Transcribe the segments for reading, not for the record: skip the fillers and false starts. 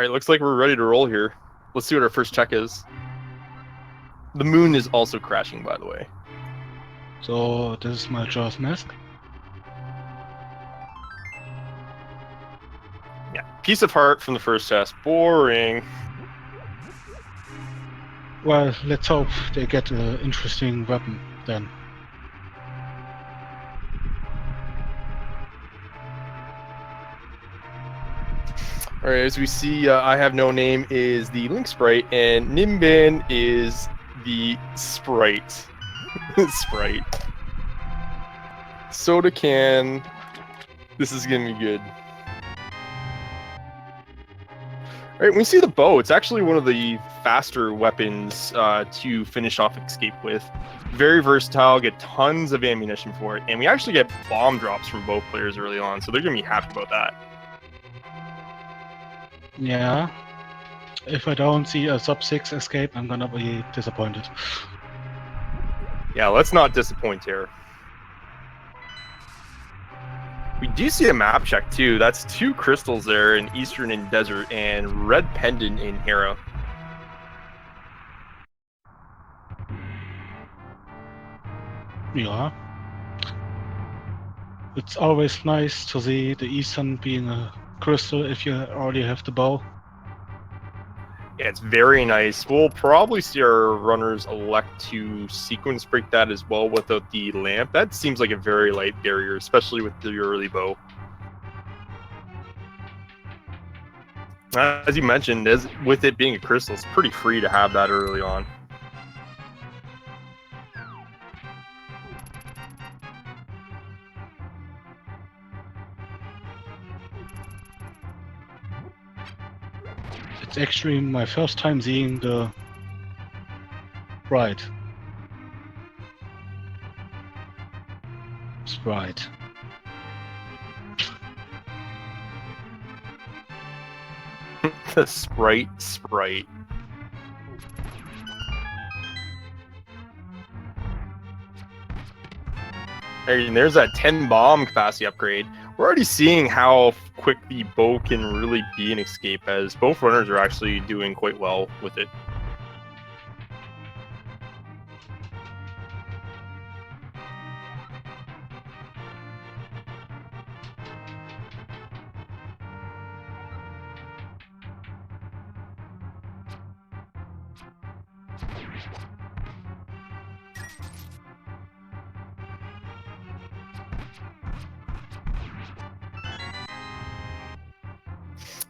All right, looks like we're ready to roll here. Let's see what our first check is. The moon is also crashing, by the way. So this is my Jaws mask. Yeah, piece of heart from the first test. Boring. Well, let's hope they get an interesting weapon then. All right, as we see, I Have No Name is the Link sprite, and Ninban is the sprite. Sprite. Soda can. This is gonna be good. All right, when we see the bow, it's actually one of the faster weapons to finish off escape with. Very versatile, get tons of ammunition for it, and we actually get bomb drops from bow players early on, so they're gonna be happy about that. Yeah. If I don't see a sub 6 escape, I'm gonna be disappointed. Yeah, let's not disappoint here. We do see a map check too. That's 2 crystals there in Eastern and Desert, and red pendant in Hera. Yeah. It's always nice to see the Eastern being a crystal if you already have the bow. Yeah, it's very nice. We'll probably see our runners elect to sequence break that as well without the lamp. That seems like a very light barrier, especially with the early bow. As you mentioned, with it being a crystal, it's pretty free to have that early on. It's actually my first time seeing the sprite. The sprite. And there's that 10 bomb capacity upgrade. We're already seeing how quick the bow can really be an escape, as both runners are actually doing quite well with it.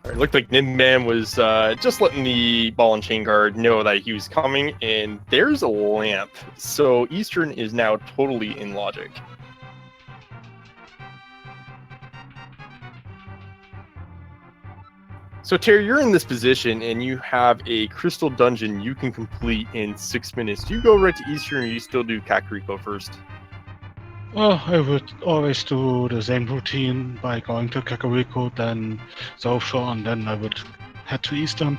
It looked like Ninban was just letting the ball and chain guard know that he was coming, and there's a lamp. So Eastern is now totally in logic. So Terry, you're in this position, and you have a crystal dungeon you can complete in 6 minutes. Do you go right to Eastern, or you still do Kakariko first? Well, I would always do the same routine by going to Kakariko, then Southshore, and then I would head to Eastern.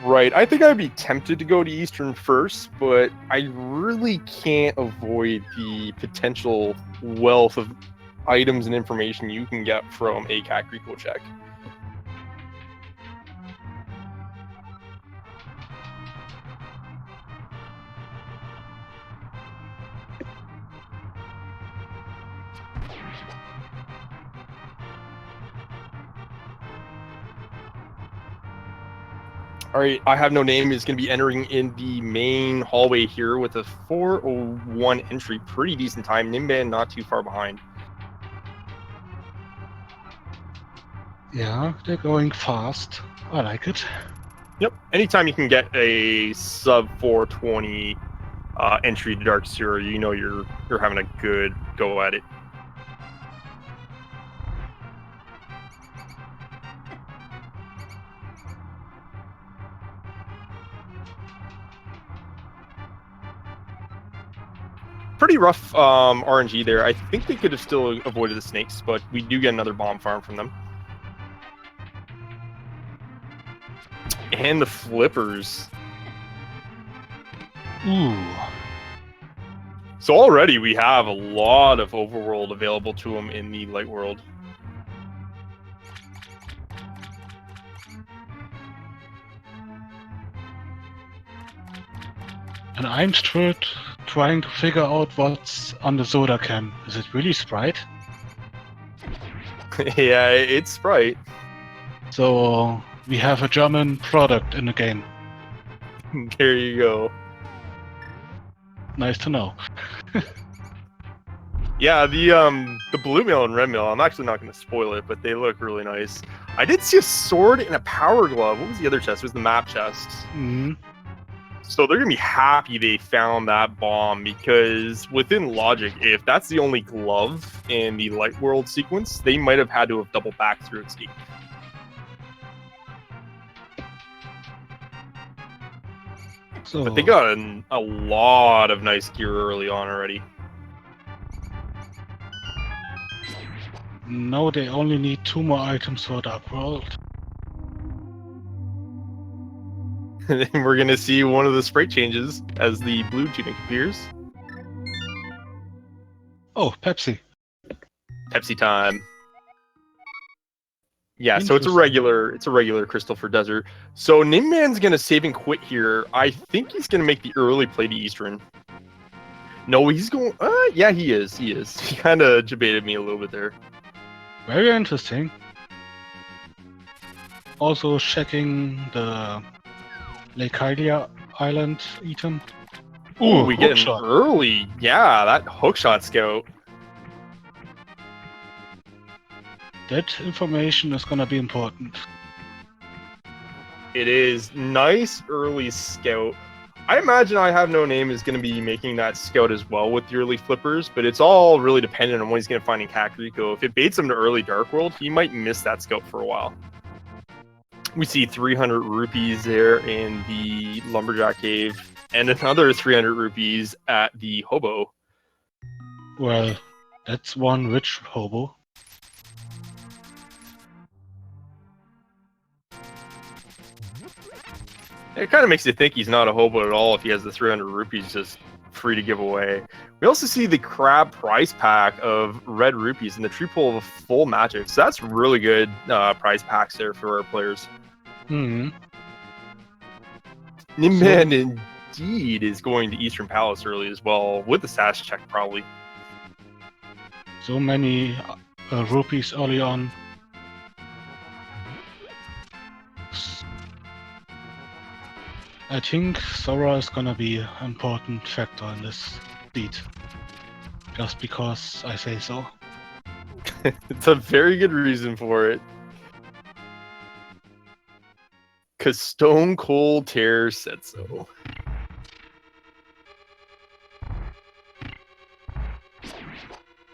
Right. I think I'd be tempted to go to Eastern first, but I really can't avoid the potential wealth of items and information you can get from a Kakariko check. All right, I Have No Name is going to be entering in the main hallway here with a 4:01 entry. Pretty decent time. Ninban not too far behind. Yeah, they're going fast. I like it. Yep. Anytime you can get a sub 420 entry to Dark Sewer, you know you're having a good go at it. Pretty rough RNG there. I think they could have still avoided the snakes, but we do get another bomb farm from them. And the flippers. Ooh. So already we have a lot of overworld available to them in the light world. And I'm trying to figure out what's on the soda can. Is it really Sprite? Yeah, it's Sprite. So we have a German product in the game. There you go. Nice to know. Yeah, the blue mill and red mill, I'm actually not going to spoil it, but they look really nice. I did see a sword and a power glove. What was the other chest? It was the map chest. Mm-hmm. So they're going to be happy they found that bomb, because within logic, if that's the only glove in the Light World sequence, they might have had to have doubled back through Escape. So, But they got a lot of nice gear early on already. no, they only need 2 more items for Dark World. And then we're going to see one of the sprite changes as the blue tunic appears. Oh, Pepsi. Pepsi time. Yeah, so it's a regular crystal for desert. So Ninban's gonna save and quit here. I think he's gonna make the early play to Eastern. No, he's going. Yeah, he is. He is. He kind of debated me a little bit there. Very interesting. Also checking the Lecadia Island item. Ooh, we get an hookshot. early. Yeah, that hookshot scout. That information is gonna be important. It is nice early scout. I imagine I Have No Name is going to be making that scout as well with the early flippers, but it's all really dependent on what he's going to find in Kakariko. If it baits him to early Dark World, he might miss that scout for a while. We see 300 rupees there in the Lumberjack Cave, and another 300 rupees at the Hobo. Well, that's one rich hobo. It kind of makes you think he's not a hobo at all if he has the 300 rupees just free to give away. We also see the crab prize pack of red rupees and the tree pull of full magic. So that's really good prize packs there for our players. Hmm. Ninban indeed is going to Eastern Palace early as well, with the sash check probably. So many rupees early on. I think Sora is gonna be an important factor in this seat. Just because I say so. It's a very good reason for it. Because Stone Cold Terror said so.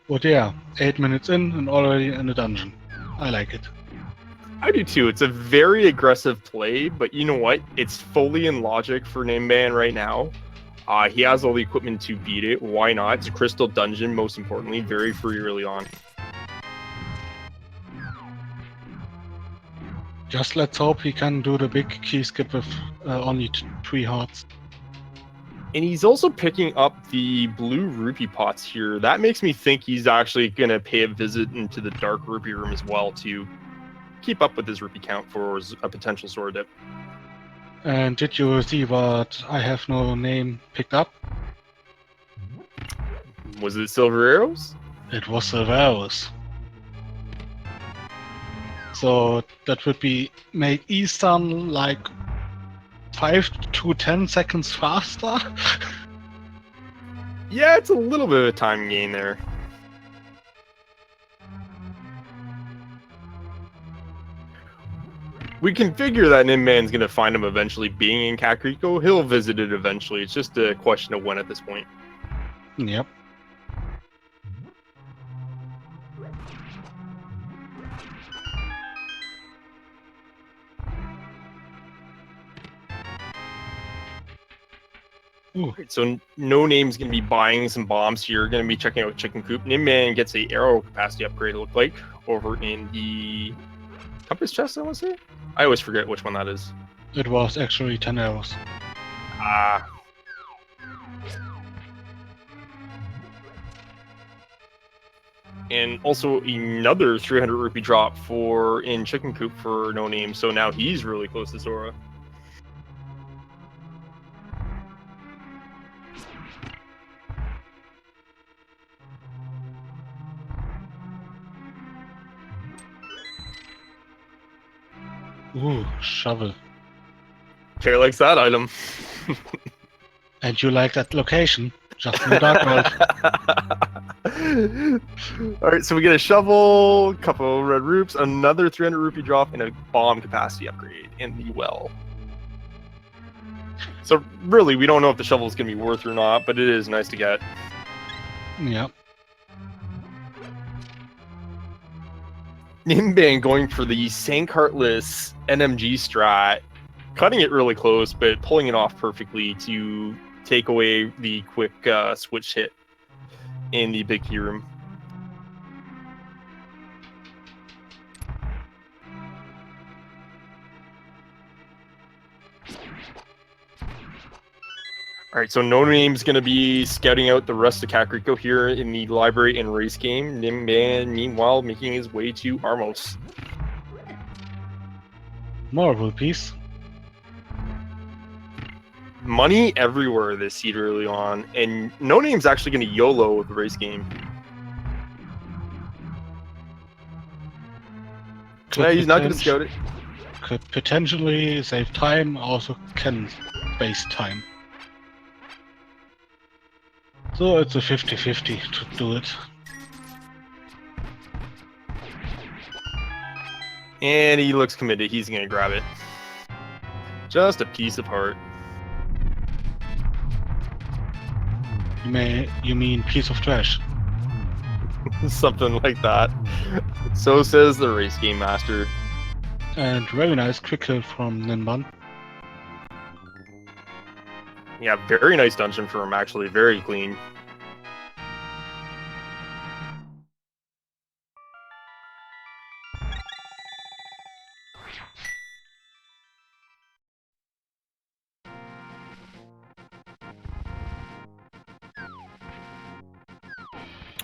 But yeah, 8 minutes in and already in the dungeon. I like it. I do too. It's a very aggressive play, but you know what? It's fully in logic for Ninban right now. He has all the equipment to beat it. Why not? It's a crystal dungeon, most importantly, very free early on. Just let's hope he can do the big key skip with only 3 hearts. And he's also picking up the blue rupee pots here. That makes me think he's actually going to pay a visit into the dark rupee room as well to keep up with his rupee count for a potential sword dip. And did you see what I Have No Name picked up? Was it Silver Arrows? It was Silveros. So that would be make Eastern like 5 to 10 seconds faster. Yeah, it's a little bit of a time gain there. We can figure that Ninban's going to find him eventually being in Kakariko. He'll visit it eventually. It's just a question of when at this point. Yep. Ooh. Right, so No Name's going to be buying some bombs here. Going to be checking out Chicken Coop. Ninban gets a arrow capacity upgrade, it looked like, over in the compass chest, I want to say? I always forget which one that is. It was actually 10 arrows. Ah. And also another 300 rupee drop in Chicken Coop for No Name. So now he's really close to Sora. Ooh, shovel. Chair likes that item. And you like that location? Just in the Dark World. Alright, so we get a shovel, a couple of red rupes, another 300 rupee drop, and a bomb capacity upgrade in the well. So really, we don't know if the shovel is going to be worth or not, but it is nice to get. Yeah. Ninban going for the Sank Heartless NMG strat, cutting it really close, but pulling it off perfectly to take away the quick switch hit in the big key room. All right, so No Name's going to be scouting out the rest of Kakariko here in the library and race game. Ninban, meanwhile, making his way to Armos. More rupees. Money everywhere this seed early on, and No Name's actually going to YOLO the race game. He's not going to scout it. Could potentially save time, also can waste time. So it's a 50-50 to do it. And he looks committed. He's going to grab it. Just a piece of heart. You mean piece of trash? Something like that. So says the race game master. And very nice quick kill from Ninban. Yeah, very nice dungeon for him, actually. Very clean.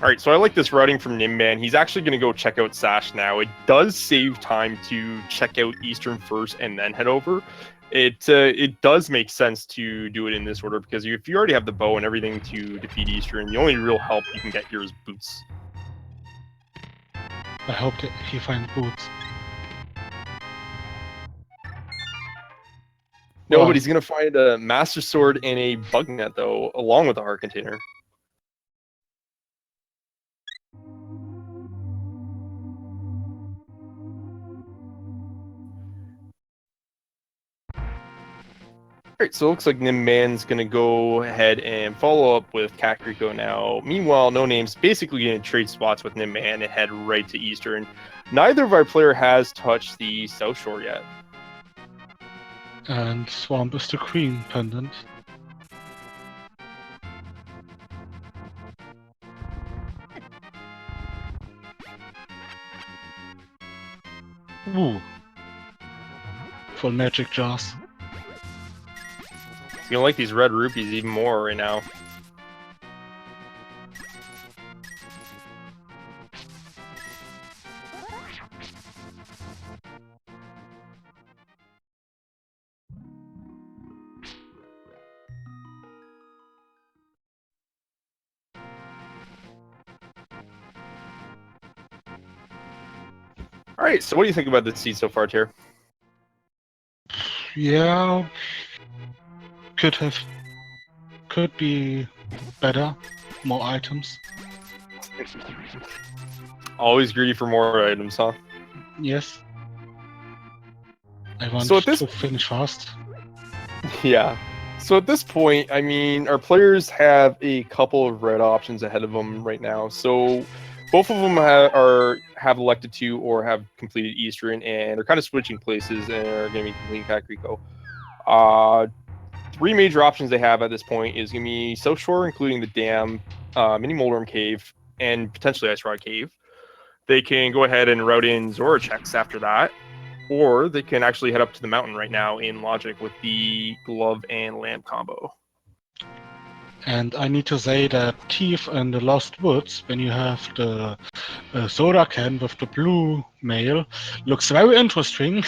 Alright, so I like this routing from Ninban. He's actually going to go check out Sash now. It does save time to check out Eastern first and then head over. It does make sense to do it in this order, because if you already have the bow and everything to defeat Eastern, the only real help you can get here is boots. I hope that he finds boots. No, but he's going to find a Master Sword and a Bug Net, though, along with a Heart Container. Alright, so it looks like Ninban's going to go ahead and follow up with Kakariko now. Meanwhile, No Name's basically going to trade spots with Ninban and head right to Eastern. Neither of our player has touched the South Shore yet. And Swamp is the Queen pendant. Ooh. Full magic jars. He's going to like these red rupees even more right now. Alright, so what do you think about this seed so far, Tier? Yeah. Could be better. More items. Always greedy for more items, huh? Yes. I want So at this- to finish fast. Yeah. So at this point, I mean, our players have a couple of red options ahead of them right now. So both of them have elected to or have completed Eastern, and they're kind of switching places and are going to be completing Kakariko. Three major options they have at this point is going to be South Shore, including the Dam, Mini Moldorm Cave, and potentially Ice Rod Cave. They can go ahead and route in Zora checks after that, or they can actually head up to the mountain right now in Logic with the Glove and Lamp combo. And I need to say that Thief and the Lost Woods, when you have the soda can with the blue mail, looks very interesting.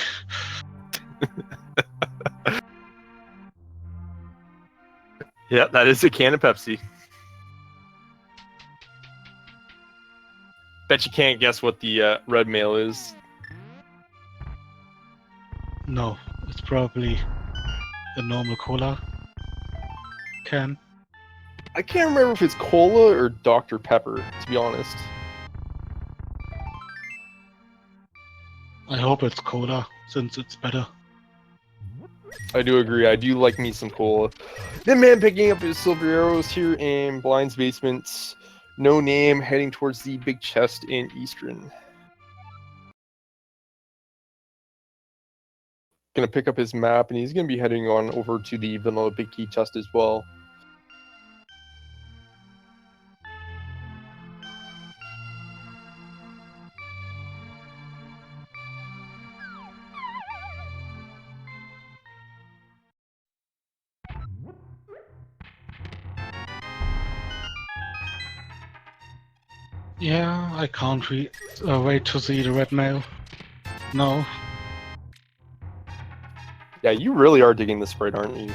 Yeah, that is a can of Pepsi. Bet you can't guess what the red mail is. No, it's probably a normal cola can. I can't remember if it's cola or Dr. Pepper, to be honest. I hope it's cola, since it's better. I do agree. I do like me some cola. Ninban picking up his silver arrows here in Blind's basement. No name heading towards the big chest in Eastern. Gonna pick up his map, and he's gonna be heading on over to the vanilla big key chest as well. Yeah, I can't wait to see the red mail. No. Yeah, you really are digging the sprite, aren't you?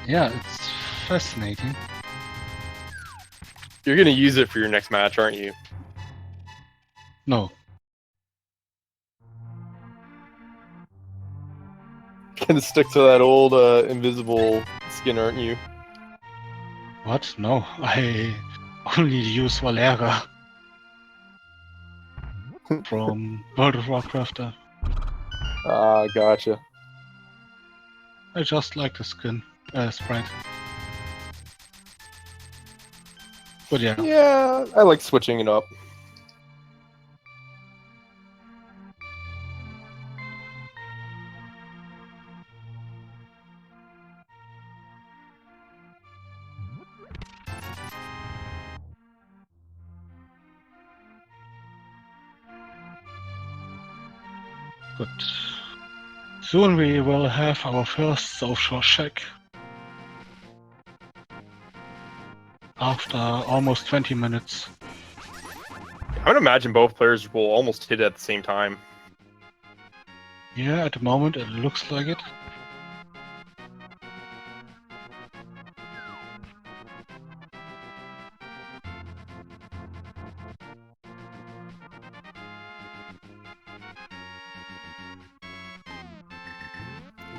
Yeah, it's fascinating. You're gonna use it for your next match, aren't you? No. Gonna stick to that old invisible skin, aren't you? What? No, I only use Valera from World of Warcraft. Ah, gotcha. I just like the skin sprite. But yeah. Yeah, I like switching it up. Good. Soon we will have our first social check. After almost 20 minutes. I would imagine both players will almost hit it at the same time. Yeah, at the moment it looks like it.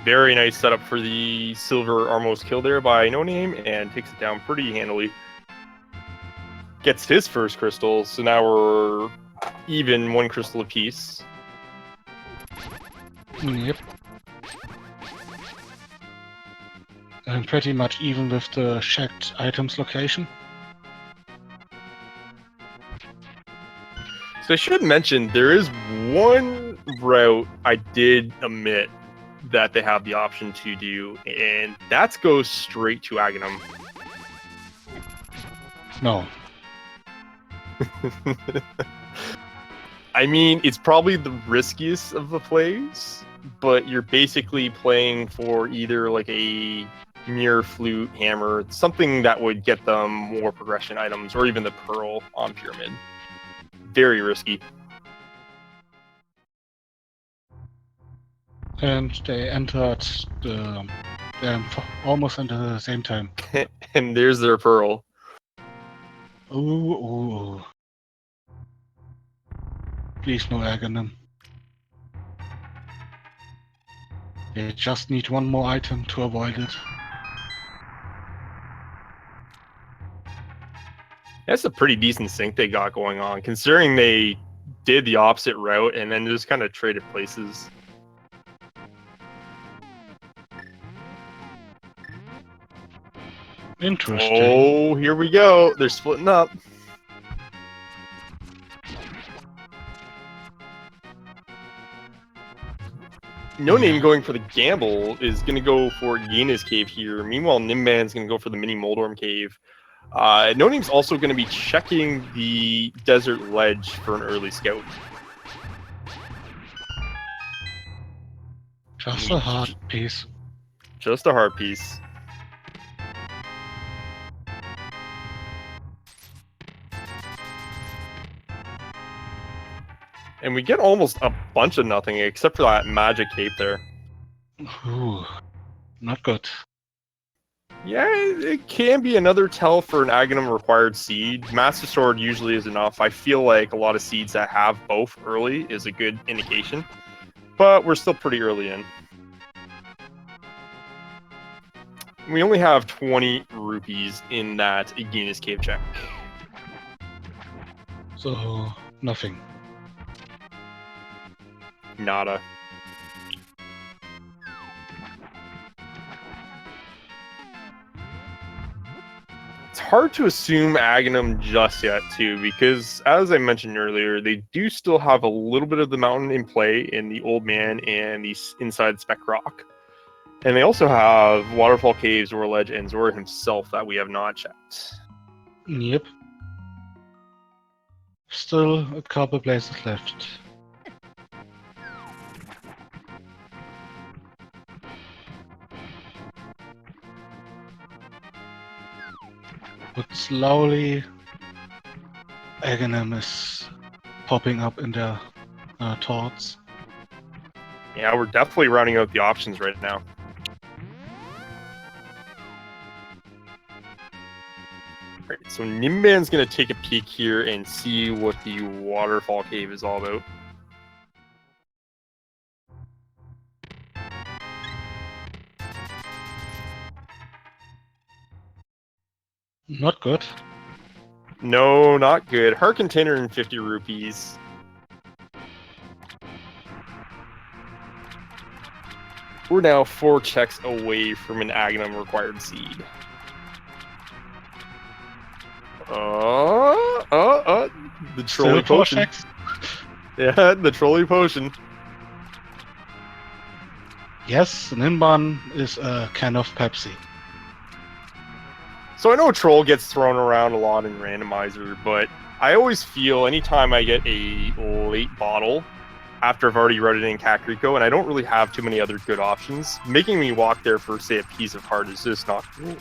Very nice setup for the silver Armos kill there by No Name, and takes it down pretty handily. Gets his first crystal, so now we're even one crystal apiece. Yep. And pretty much even with the checked items location. So I should mention, there is one route I did omit that they have the option to do, and that goes straight to Aghanim. No. I mean, it's probably the riskiest of the plays, but you're basically playing for either like a mirror, flute, hammer, something that would get them more progression items, or even the pearl on pyramid. Very risky. And they entered them almost at the same time. And there's their pearl. Ooh. Please no Aghanim. They just need one more item to avoid it. That's a pretty decent sync they got going on, considering they did the opposite route and then just kind of traded places. Interesting. Oh, here we go. They're splitting up. No Name going for the gamble is going to go for Yena's cave here. Meanwhile, Ninban's going to go for the mini Moldorm cave. No Name's also going to be checking the desert ledge for an early scout. Just a hard piece. Just a hard piece. And we get almost a bunch of nothing except for that magic cape there. Ooh, not good. Yeah, it can be another tell for an Aghanim required seed. Master Sword usually is enough. I feel like a lot of seeds that have both early is a good indication. but we're still pretty early in. We only have 20 rupees in that Guinness cave check. So, nothing. Nada. It's hard to assume Aghanim just yet, too, because, as I mentioned earlier, they do still have a little bit of the mountain in play in the Old Man and the inside Speck Rock. And they also have Waterfall Caves, Zora Ledge, and Zora himself that we have not checked. Yep. Still a couple places left. But slowly, Aghanim is popping up in their thoughts. Yeah, we're definitely rounding out the options right now. Right, so Ninban's going to take a peek here and see what the Waterfall Cave is all about. Not good. No, not good. Her container and 50 rupees. We're now 4 checks away from an Aghanim required seed. The trolley Still 4 potion. checks. Yeah, the trolley potion. Yes, Ninban is a can of Pepsi. So I know troll gets thrown around a lot in Randomizer, but I always feel anytime I get a late bottle after I've already read it in Kakariko, and I don't really have too many other good options, making me walk there for, say, a piece of heart is just not cool.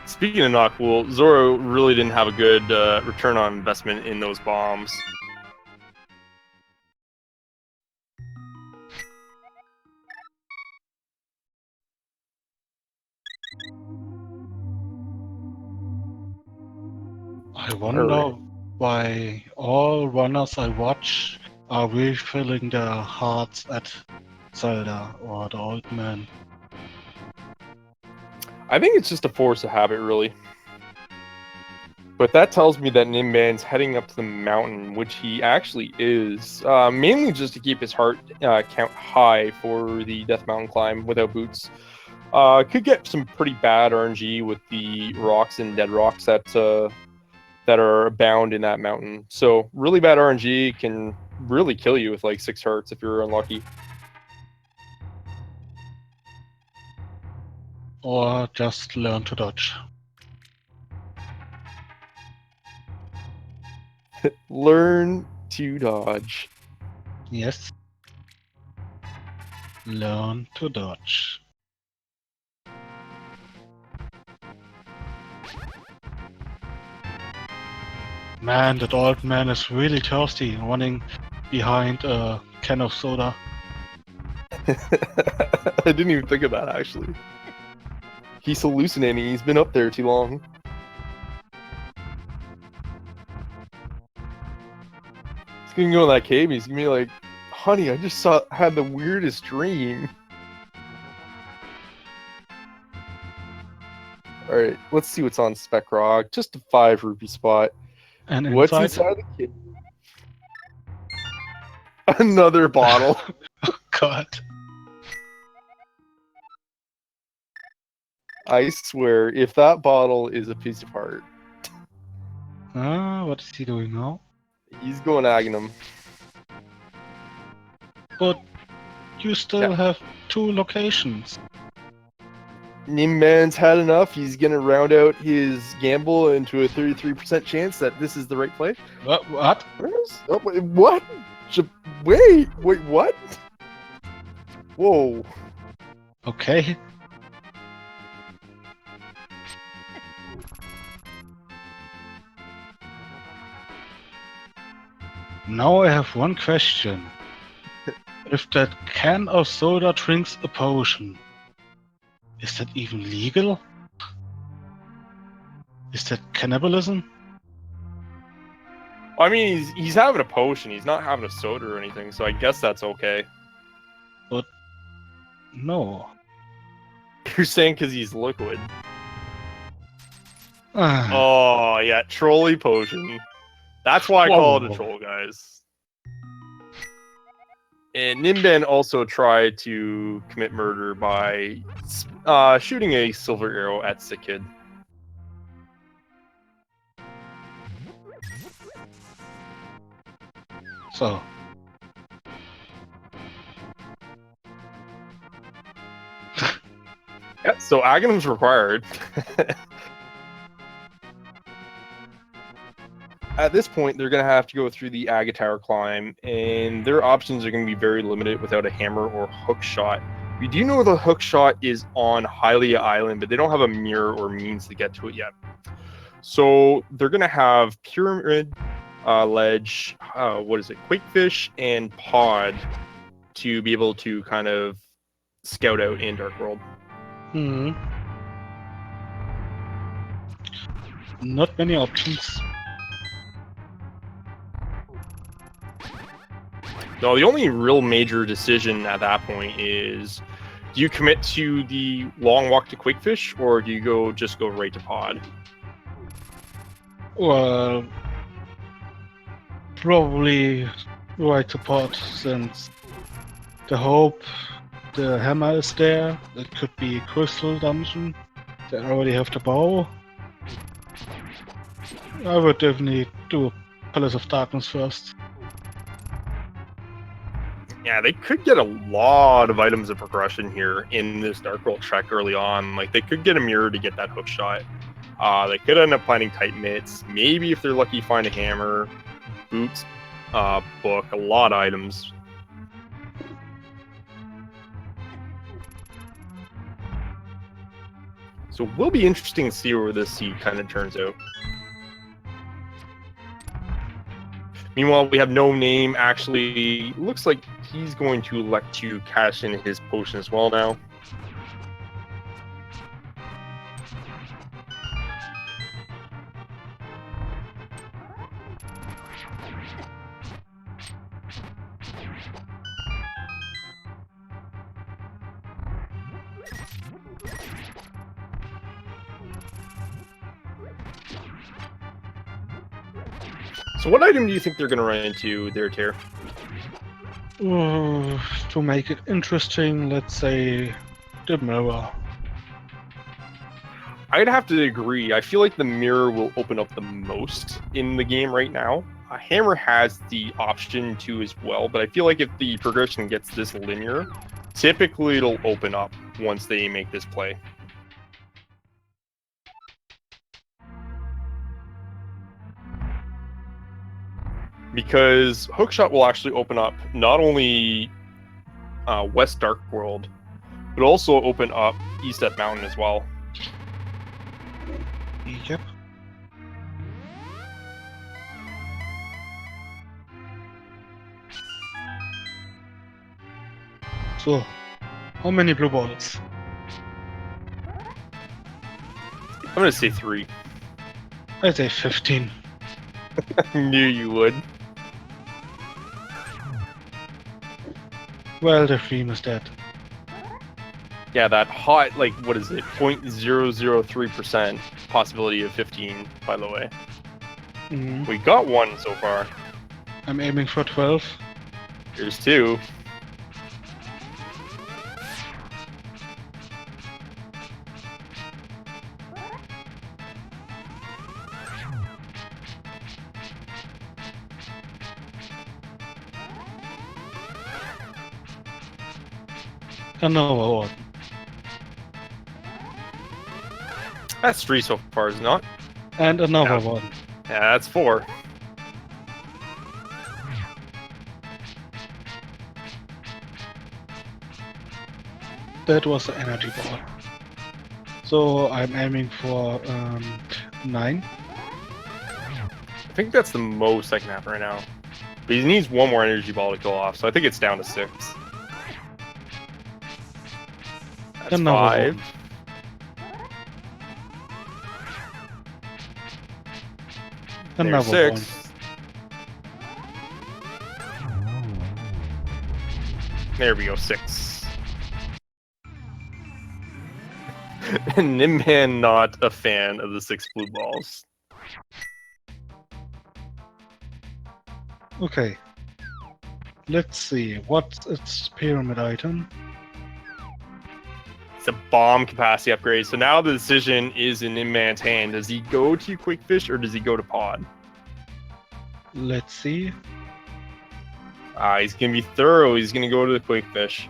Speaking of not cool, Zoro really didn't have a good return on investment in those bombs. I wonder why all runners I watch are refilling their hearts at Zelda or the Old Man. I think it's just a force of habit, really. But that tells me that Ninban's heading up to the mountain, which he actually is, mainly just to keep his heart count high for the Death Mountain climb without boots. Could get some pretty bad RNG with the rocks and dead rocks that are abound in that mountain. So really bad RNG can really kill you with like 6 hearts if you're unlucky. Or just learn to dodge. Learn to dodge. Yes. Learn to dodge. Man, that old man is really thirsty, running behind a can of soda. I didn't even think of that, actually. He's hallucinating. He's been up there too long. He's gonna go in that cave. He's gonna be like, "Honey, I just had the weirdest dream." All right, let's see what's on Speck Rock. Just a 5 rupee spot. And What's inside? inside the cave? Another bottle. Oh god. I swear, if that bottle is a piece of heart, What is he doing now? he's going Aghanim. But you still have 2 locations. Ninban's had enough. He's gonna round out his gamble into a 33% chance that this is the right play. What? Oh, wait, what? Wait, what? Whoa. Okay. Now I have one question. If that can of soda drinks a potion, is that even legal? Is that cannibalism? I mean, he's having a potion. He's not having a soda or anything, so I guess that's okay. No. You're saying because he's liquid. Ah, Oh, yeah, trolley potion. That's why I call it a Whoa. troll, guys. And Ninban also tried to commit murder by shooting a silver arrow at Sick Kid. so. Yeah, so Aghanim's required. At this point, they're going to have to go through the Agatar climb, and their options are going to be very limited without a hammer or hook shot. We do know the hook shot is on Hylia Island, but they don't have a mirror or means to get to it yet. So they're going to have Pyramid, Ledge, Quakefish, and Pod to be able to kind of scout out in Dark World. Not many options. No, the only real major decision at that point is, do you commit to the long walk to Quakefish, or do you just go right to Pod? Well, probably right to pot, since the hope the hammer is there. It could be Crystal Dungeon. They already have the bow. I would definitely do Palace of Darkness first. Yeah, they could get a lot of items of progression here in this Dark World trek early on. Like, they could get a mirror to get that hook shot. They could end up finding tight mitts. Maybe if they're lucky, find a hammer, boots, book, a lot of items. So it will be interesting to see where this seed kind of turns out. Meanwhile, we have No Name. Actually, looks like he's going to elect to cash in his potion as well now. So what item do you think they're going to run into there, Ter? To make it interesting, let's say the mirror. I'd have to agree. I feel like the mirror will open up the most in the game right now. Hammer has the option to as well, but I feel like if the progression gets this linear, typically it'll open up once they make this play. Because Hookshot will actually open up not only West Dark World, but also open up East at Mountain as well. Yep. So, how many blue balls? I'm going to say 3. I'd say 15. I knew you would. Well, the dream is dead. Yeah, that hot, like, what is it, 0.003% possibility of 15, by the way. We got 1 so far. I'm aiming for 12. Here's 2. Another one. That's 3 so far, is it not? And another Yeah. one. Yeah, that's 4. That was the energy ball. So I'm aiming for 9. I think that's the most I can have right now. But he needs 1 more energy ball to kill off, so I think it's down to 6. That's Another 5. one. There's Another one. 6. There we go, 6. And Ninban not a fan of the 6 blue balls. Okay. Let's see. What's its pyramid item? It's a bomb capacity upgrade. So now the decision is in Ninban's hand. Does he go to Quick Fish or does he go to Pod? Let's see. He's going to be thorough. He's going to go to the Quick Fish.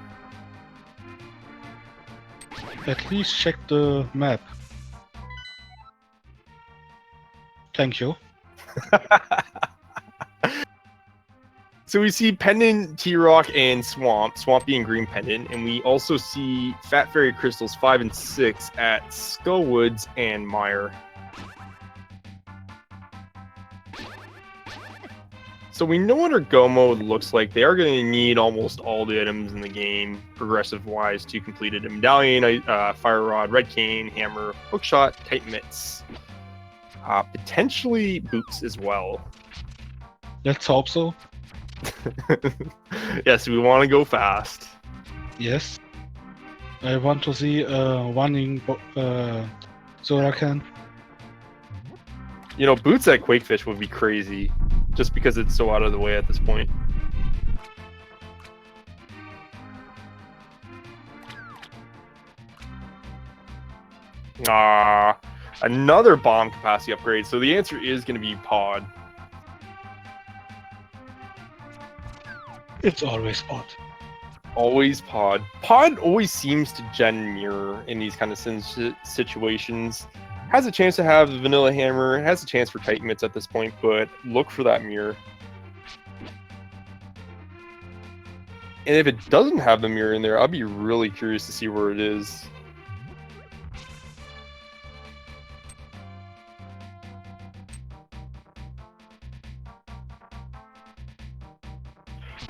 At least check the map. Thank you. So we see Pendant, T-Rock, and Swamp. Swamp being Green Pendant. And we also see Fat Fairy Crystals 5 and 6 at Skullwoods and Mire. So we know what our go mode looks like. They are going to need almost all the items in the game, progressive-wise, to complete it. A medallion, Fire Rod, Red Cane, Hammer, Hookshot, Tight Mitts. Potentially boots as well. Let's hope so. Yes, we want to go fast. Yes. I want to see running Zorakan. You know, boots at Quakefish would be crazy, just because it's so out of the way at this point. Another bomb capacity upgrade. So the answer is going to be Pod. It's always Pod. Always Pod. Pod always seems to gen mirror in these kind of situations. Has a chance to have the Vanilla Hammer, has a chance for Tight Mitts at this point, but look for that mirror. And if it doesn't have the mirror in there, I'll be really curious to see where it is.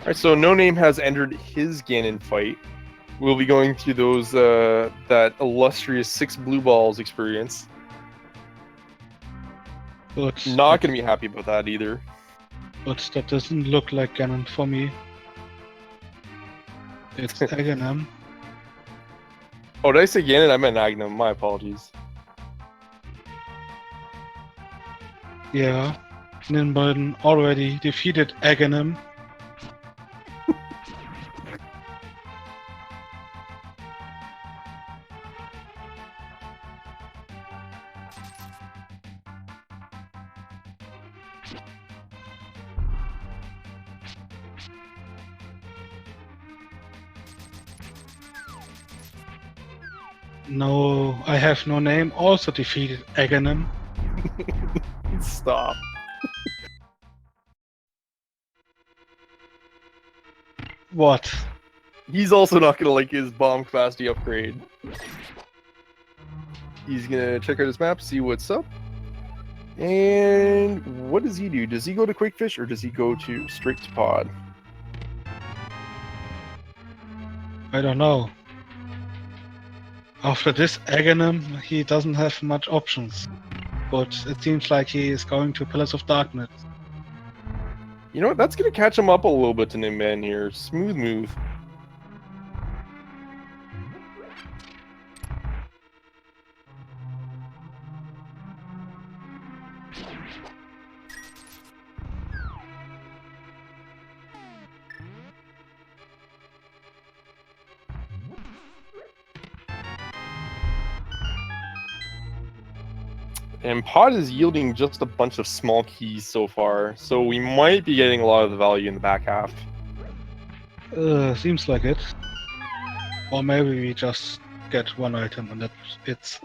Alright, so No Name has entered his Ganon fight. We'll be going through those that illustrious 6 blue balls experience. But Not going to be happy about that either. But that doesn't look like Ganon for me. It's Aghanim. Oh, did I say Ganon? I meant Agnum. My apologies. Yeah. Ninban already defeated Aghanim. No, I have no name. Also defeated Aghanim. Stop. What? He's also not going to like his bomb capacity upgrade. He's going to check out his map, see what's up. And what does he do? Does he go to Quakefish or does he go to straight to Pod? I don't know. After this Aghanim, he doesn't have much options. But it seems like he is going to Pillars of Darkness. You know what? That's going to catch him up a little bit to Ninban here. Smooth move. And Pod is yielding just a bunch of small keys so far, so we might be getting a lot of the value in the back half. Seems like it. Or maybe we just get one item and that's it.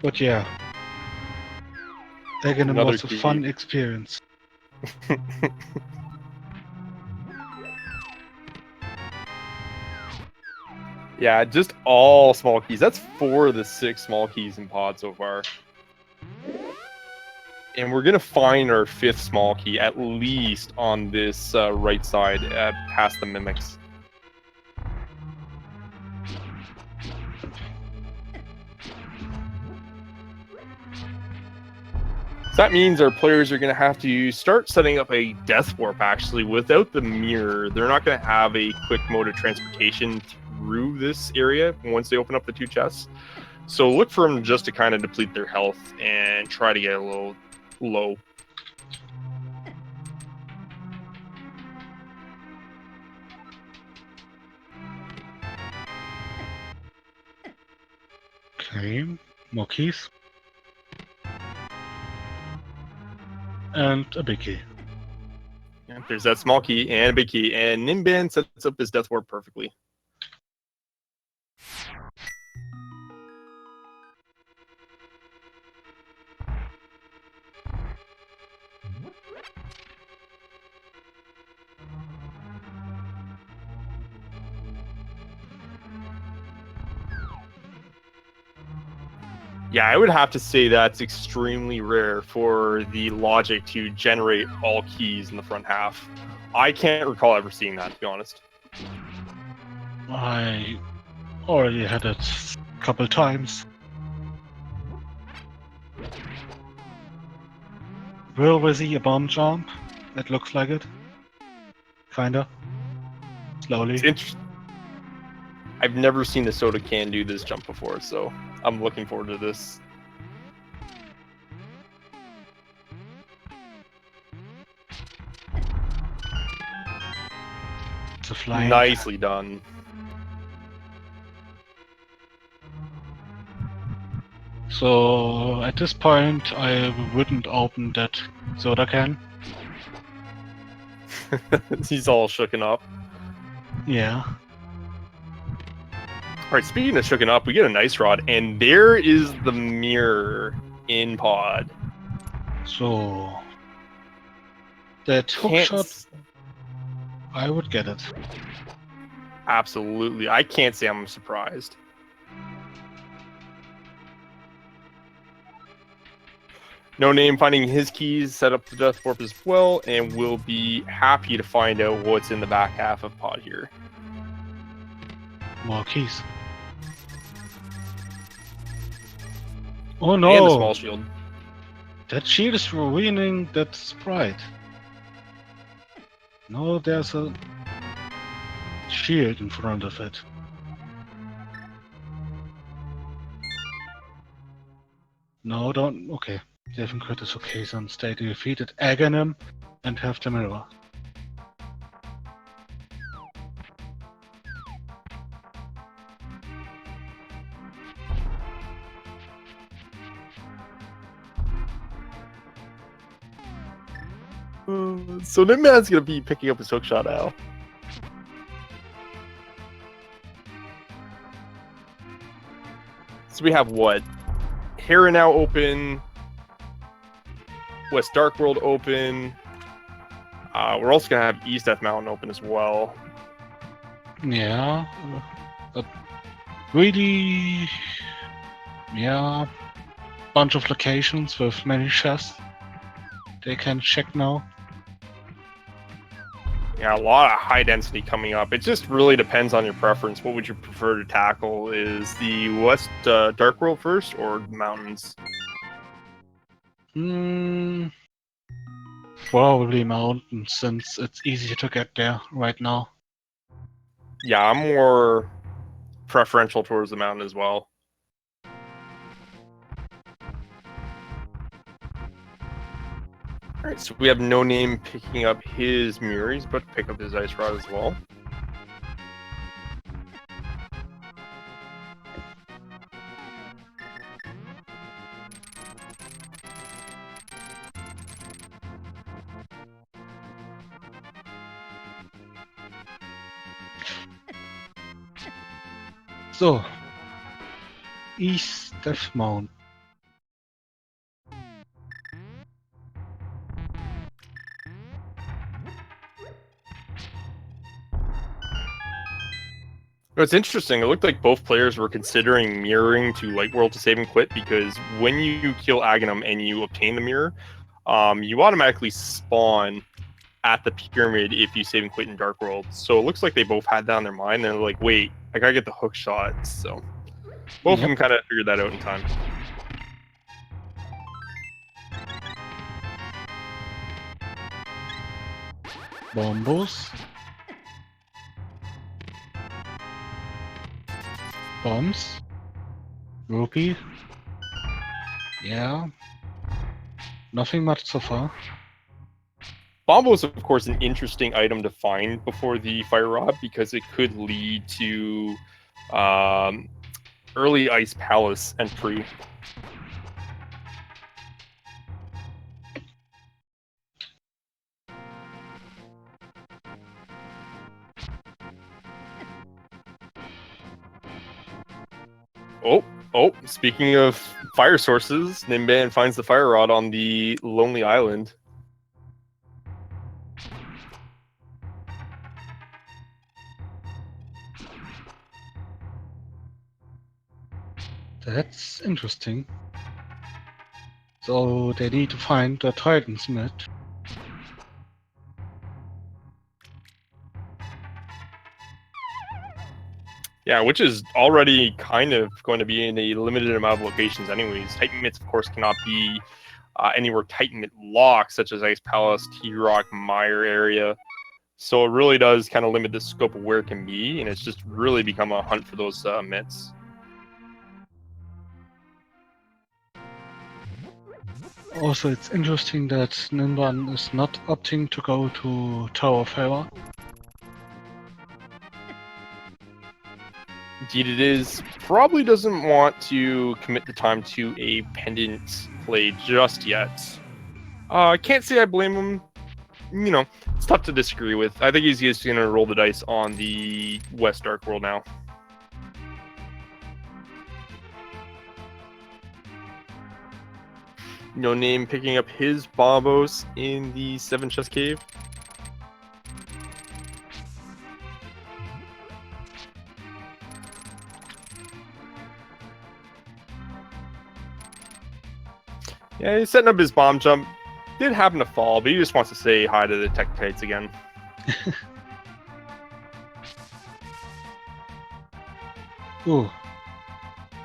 But yeah. Aghanim Another was a key. fun experience. Yeah, just all small keys. That's 4 of the 6 small keys in Pod so far. And we're going to find our 5th small key, at least on this right side, past the Mimics. So that means our players are going to have to start setting up a death warp, actually. Without the mirror, they're not going to have a quick mode of transportation through this area once they open up the 2 chests. So look for them just to kind of deplete their health and try to get a little low. Okay, more keys. And a big key. Yeah, there's that small key and a big key, and Ninban sets up this death warp perfectly. Yeah, I would have to say that's extremely rare for the logic to generate all keys in the front half. I can't recall ever seeing that, to be honest. I already had it a couple times. Will we see a bomb jump? It looks like it. Kinda. Slowly. It's interesting. I've never seen the soda can do this jump before, so I'm looking forward to this. It's a flying. Nicely done. So at this point, I wouldn't open that soda can. He's all shooken up. Yeah. All right, speaking of shooken up, we get a nice rod, and there is the mirror in pod. So that hookshot, I would get it. Absolutely. I can't say I'm surprised. No Name finding his keys, set up the death warp as well, and we'll be happy to find out what's in the back half of pod here. More keys. Oh no! And a small shield. That shield is ruining that sprite. No, there's a shield in front of it. No, don't. Okay. Devin Crit is okay, then stay defeated Aghanim and have the mirror. So Ninban's gonna be picking up his hookshot now. So we have what? Hera now open. West Dark World open. We're also gonna have East Death Mountain open as well. Yeah. Really. Yeah. Bunch of locations with many chests. They can check now. Yeah, a lot of high density coming up. It just really depends on your preference. What would you prefer to tackle? Is the West Dark World first or the mountains? Probably mountains, since it's easy to get there right now. Yeah, I'm more preferential towards the mountain as well. Alright, so we have No Name picking up his mirror. He's about to pick up his ice rod as well. So, East Death Mountain. It's interesting. It looked like both players were considering mirroring to Light World to save and quit, because when you kill Aghanim and you obtain the mirror, you automatically spawn at the pyramid if you save and quit in Dark World. So it looks like they both had that on their mind. They're like, wait, I gotta get the hook shot. So both of them kind of figured that out in time. Bombos. Bombs. Rupee. Yeah. Nothing much so far. Bombo is, of course, an interesting item to find before the Fire Rod because it could lead to early Ice Palace entry. Oh, speaking of fire sources, Ninban finds the Fire Rod on the Lonely Island. That's interesting. So they need to find the Titans Myth. Yeah, which is already kind of going to be in a limited amount of locations anyways. Titan Myths, of course, cannot be anywhere Titan Myth locked, such as Ice Palace, T-Rock, Mire area. So it really does kind of limit the scope of where it can be, and it's just really become a hunt for those myths. Also, it's interesting that Ninban is not opting to go to Tower of Hera. Indeed it is. Probably doesn't want to commit the time to a pendant play just yet. I can't say I blame him. You know, it's tough to disagree with. I think he's just going to roll the dice on the West Dark World now. No Name picking up his Bombos in the 7 Chest Cave. Yeah, he's setting up his bomb jump. Did happen to fall, but he just wants to say hi to the Tektites again. Ooh.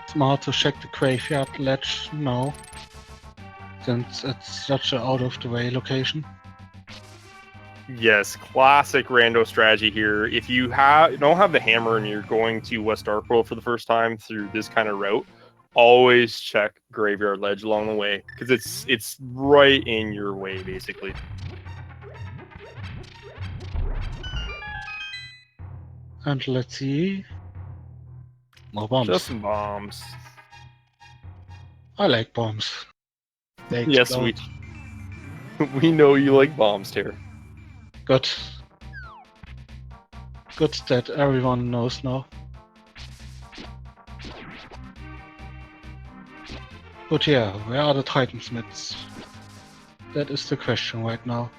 Smart to check the graveyard ledge now, since it's such an out-of-the-way location. Yes, classic rando strategy here. If you don't have the hammer and you're going to West Dark World for the first time through this kind of route, always check graveyard ledge along the way because it's right in your way basically. And let's see. More bombs. Just some bombs. I like bombs. They Yes, explode. we know you like bombs, Tara. Good. Good that everyone knows now. But yeah, where are the Titans Myths? That is the question right now.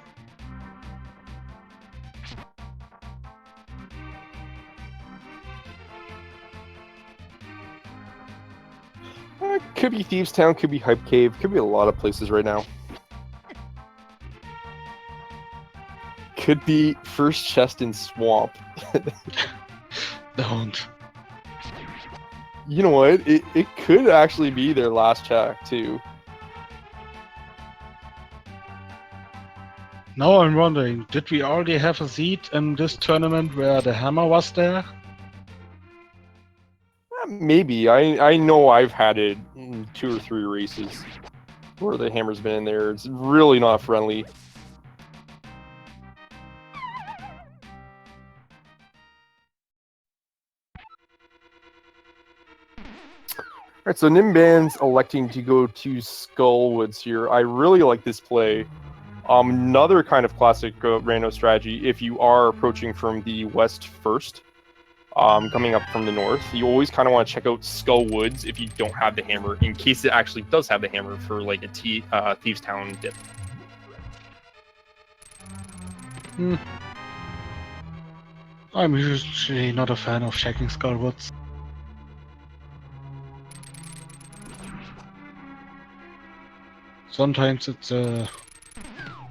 Could be Thieves Town, could be Hype Cave, could be a lot of places right now. Could be first chest in Swamp. Don't. You know what? It could actually be their last check too. Now I'm wondering, did we already have a seat in this tournament where the hammer was there? Maybe. I know I've had it in 2 or 3 races where the hammer's been in there. It's really not friendly. Alright, so Ninban's electing to go to Skullwoods here. I really like this play. Another kind of classic rando strategy, if you are approaching from the west first, coming up from the north, you always kind of want to check out Skullwoods if you don't have the hammer, in case it actually does have the hammer for like a Thieves Town dip. I'm usually not a fan of checking Skullwoods. Sometimes it's a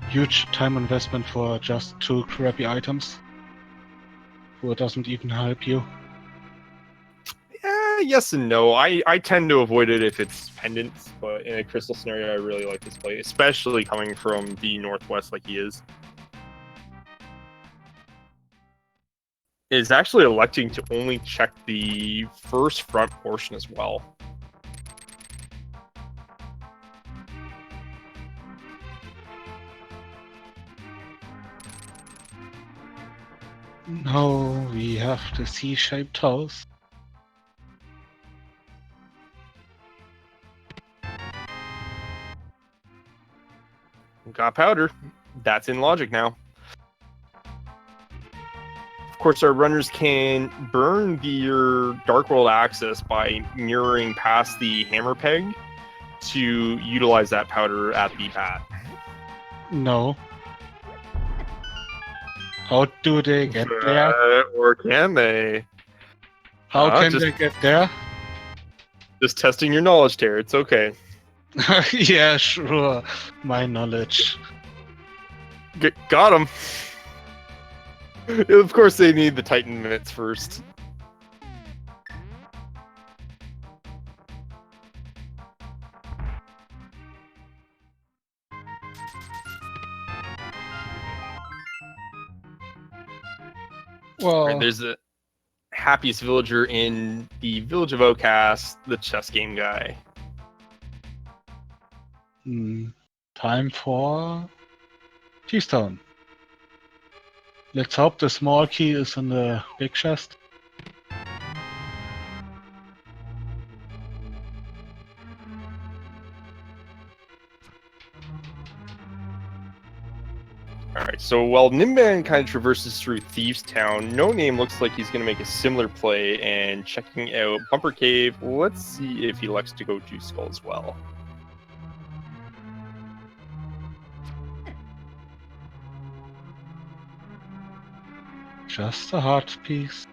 huge time investment for just 2 crappy items, who doesn't even help you. Yes and no. I tend to avoid it if it's pendants, but in a crystal scenario, I really like this play, especially coming from the northwest like he is. is actually electing to only check the first front portion as well. No, we have the C-shaped house. Got powder. That's in logic now. Of course, our runners can burn your Dark World access by mirroring past the hammer peg to utilize that powder at the bat. No. How do they get there? Or can they? How can just- they get there? Just testing your knowledge, Terry. It's okay. Yeah, sure. My knowledge. Got him. Of course, they need the Titan minutes first. Well, Right, there's the happiest villager in the village of Outcast, the chess game guy. time for Keystone. Let's hope the small key is in the big chest. Alright, so while Ninban kind of traverses through Thieves Town, No Name looks like he's going to make a similar play and checking out Bumper Cave. Let's see if he elects to go Juice Skull as well. Just a heart piece.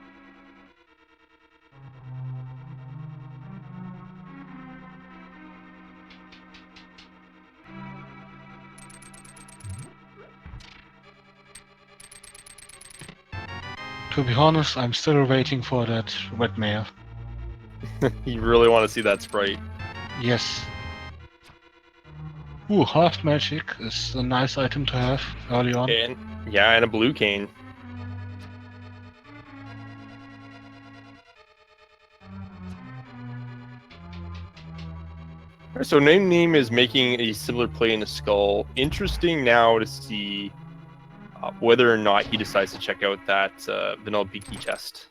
To be honest, I'm still waiting for that red mare. You really want to see that sprite. Yes. Ooh, half magic is a nice item to have early on. And yeah, and a blue cane. Alright, so Name is making a similar play in the skull. Interesting now to see whether or not he decides to check out that vanilla beaky chest.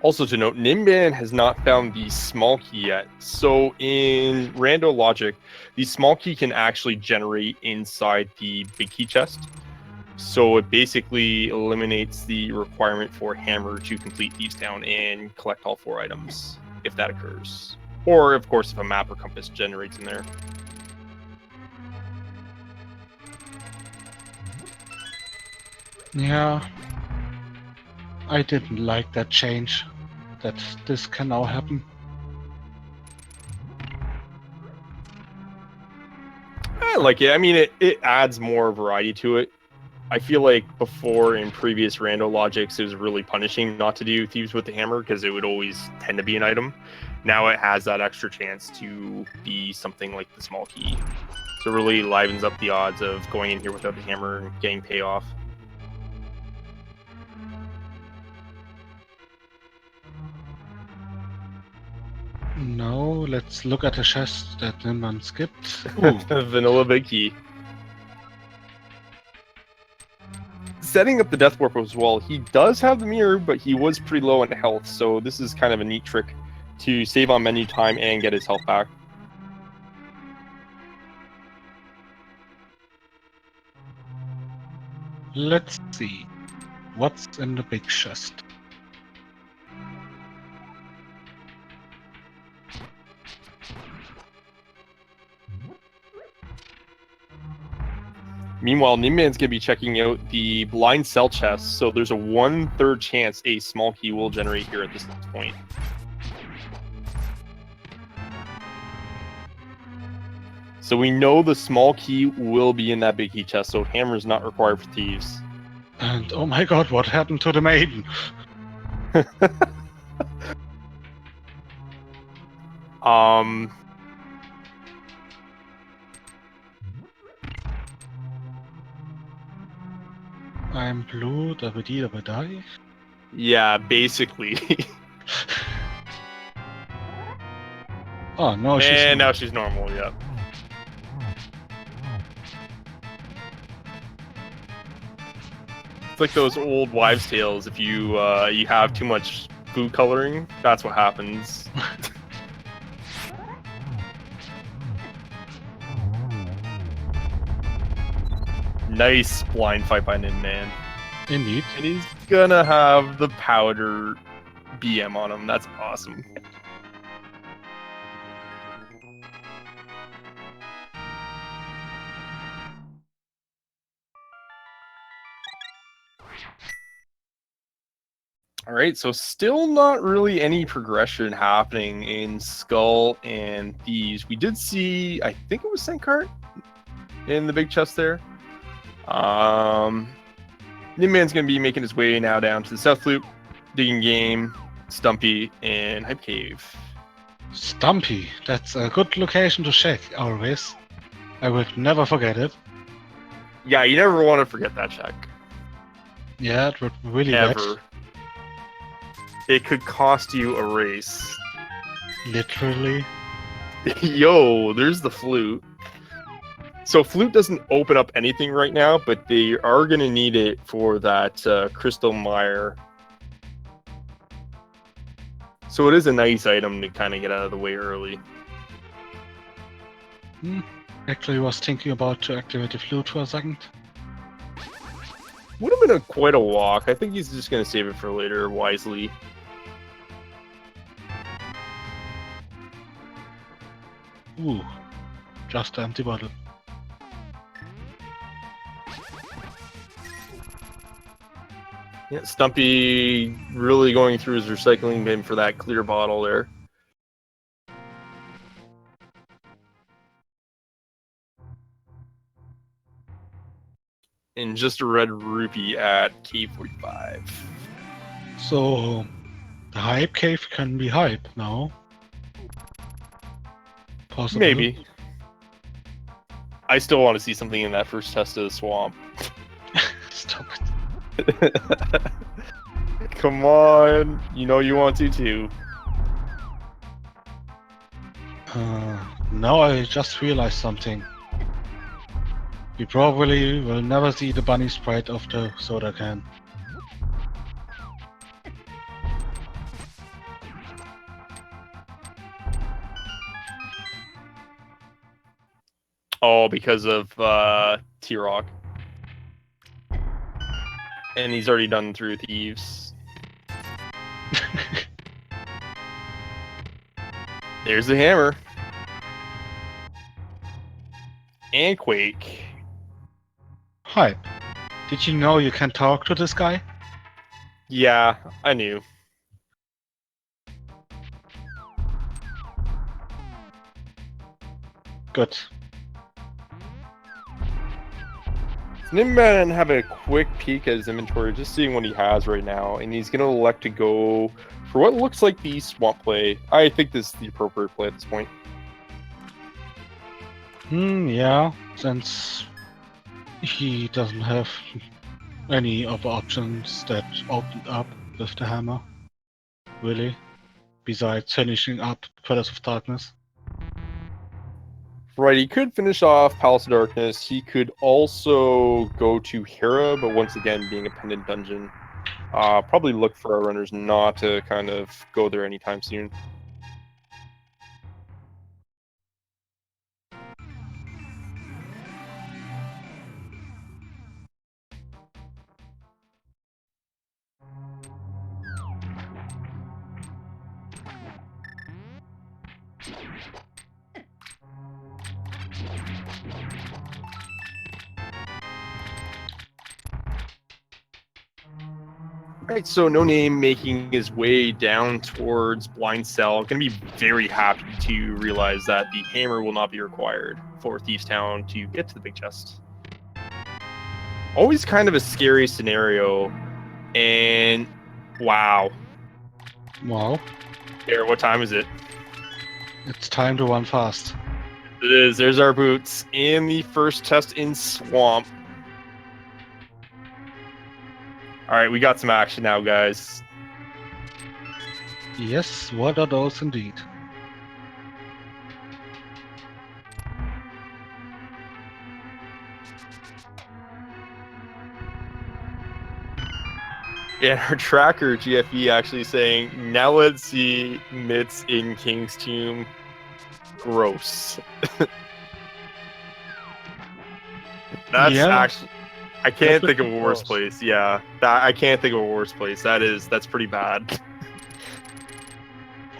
Also to note, Ninban has not found the small key yet. So in rando logic, the small key can actually generate inside the big key chest. So it basically eliminates the requirement for Hammer to complete Thieves Town and collect all 4 items, if that occurs. Or, of course, if a map or compass generates in there. Yeah. I didn't like that change. That this can now happen. I like it. I mean, it adds more variety to it. I feel like before in previous rando logics, it was really punishing not to do Thieves with the Hammer because it would always tend to be an item. Now it has that extra chance to be something like the small key. So it really livens up the odds of going in here without the Hammer and getting payoff. No, let's look at the chest that Ninban skipped. Ooh. Vanilla Big Key. Setting up the Death Warp as well, he does have the mirror, but he was pretty low on health, so this is kind of a neat trick to save on menu time and get his health back. Let's see. What's in the big chest? Meanwhile, Ninban's going to be checking out the blind cell chest, so there's a 1/3 chance a small key will generate here at this point. So we know the small key will be in that big key chest, so Hammer is not required for Thieves. And oh my god, what happened to the maiden? I'm blue, double D, double die. Yeah, basically. Oh, no, she's And not. now she's normal, yeah. It's like those old wives' tales. If you you have too much food coloring, that's what happens. Nice blind fight by Ninban. Indeed. And he's gonna have the powder BM on him. That's awesome. All right, so still not really any progression happening in Skull and Thieves. We did see, I think it was Senkart in the big chest there. Ninban's going to be making his way now down to the South Loop, Digging Game, Stumpy, and Hype Cave. Stumpy. That's a good location to check, always. I would never forget it. Yeah, you never want to forget that check. Yeah, it would really Ever. wet. It could cost you a race. Literally. Yo, there's the flute. So flute doesn't open up anything right now, but they are going to need it for that crystal mire. So it is a nice item to kind of get out of the way early. Actually was thinking about to activate the flute for a second. Would have been quite a walk. I think he's just going to save it for later, wisely. Ooh. Just an empty bottle. Yeah, Stumpy really going through his recycling bin for that clear bottle there. And just a red rupee at K45. So, the hype cave can be hype now. Possible. Maybe. I still want to see something in that first test of the swamp. Stop it. Come on. You know you want to too. Now I just realized something. We probably will never see the bunny sprite of the soda can. Oh, because of T-Rock. And he's already done through Thieves. There's the hammer. And Quake. Hype. Did you know you can talk to this guy? Yeah, I knew. Good. Ninban have a quick peek at his inventory, just seeing what he has right now, and he's going to elect to go for what looks like the swamp play. I think this is the appropriate play at this point. Yeah, since he doesn't have any other options that opened up with the hammer. Really? Besides finishing up Pillars of Darkness. Right, he could finish off Palace of Darkness. He could also go to Hera, but once again, being a pendant dungeon. Probably look for our runners not to kind of go there anytime soon. Right, so No Name making his way down towards Blind Cell. Gonna be very happy to realize that the hammer will not be required for Thieves Town to get to the big chest. Always kind of a scary scenario, and wow. Wow. Here, what time is it? It's time to run fast. It is. There's our boots in the first test in Swamp. All right, we got some action now, guys. Yes, what are those indeed? And our tracker, GFE, actually saying, now let's see Mitts in King's Tomb. Gross. That's Yeah, actually... I can't that think would of be a worse gross. place. Yeah, I can't think of a worse place. That's pretty bad.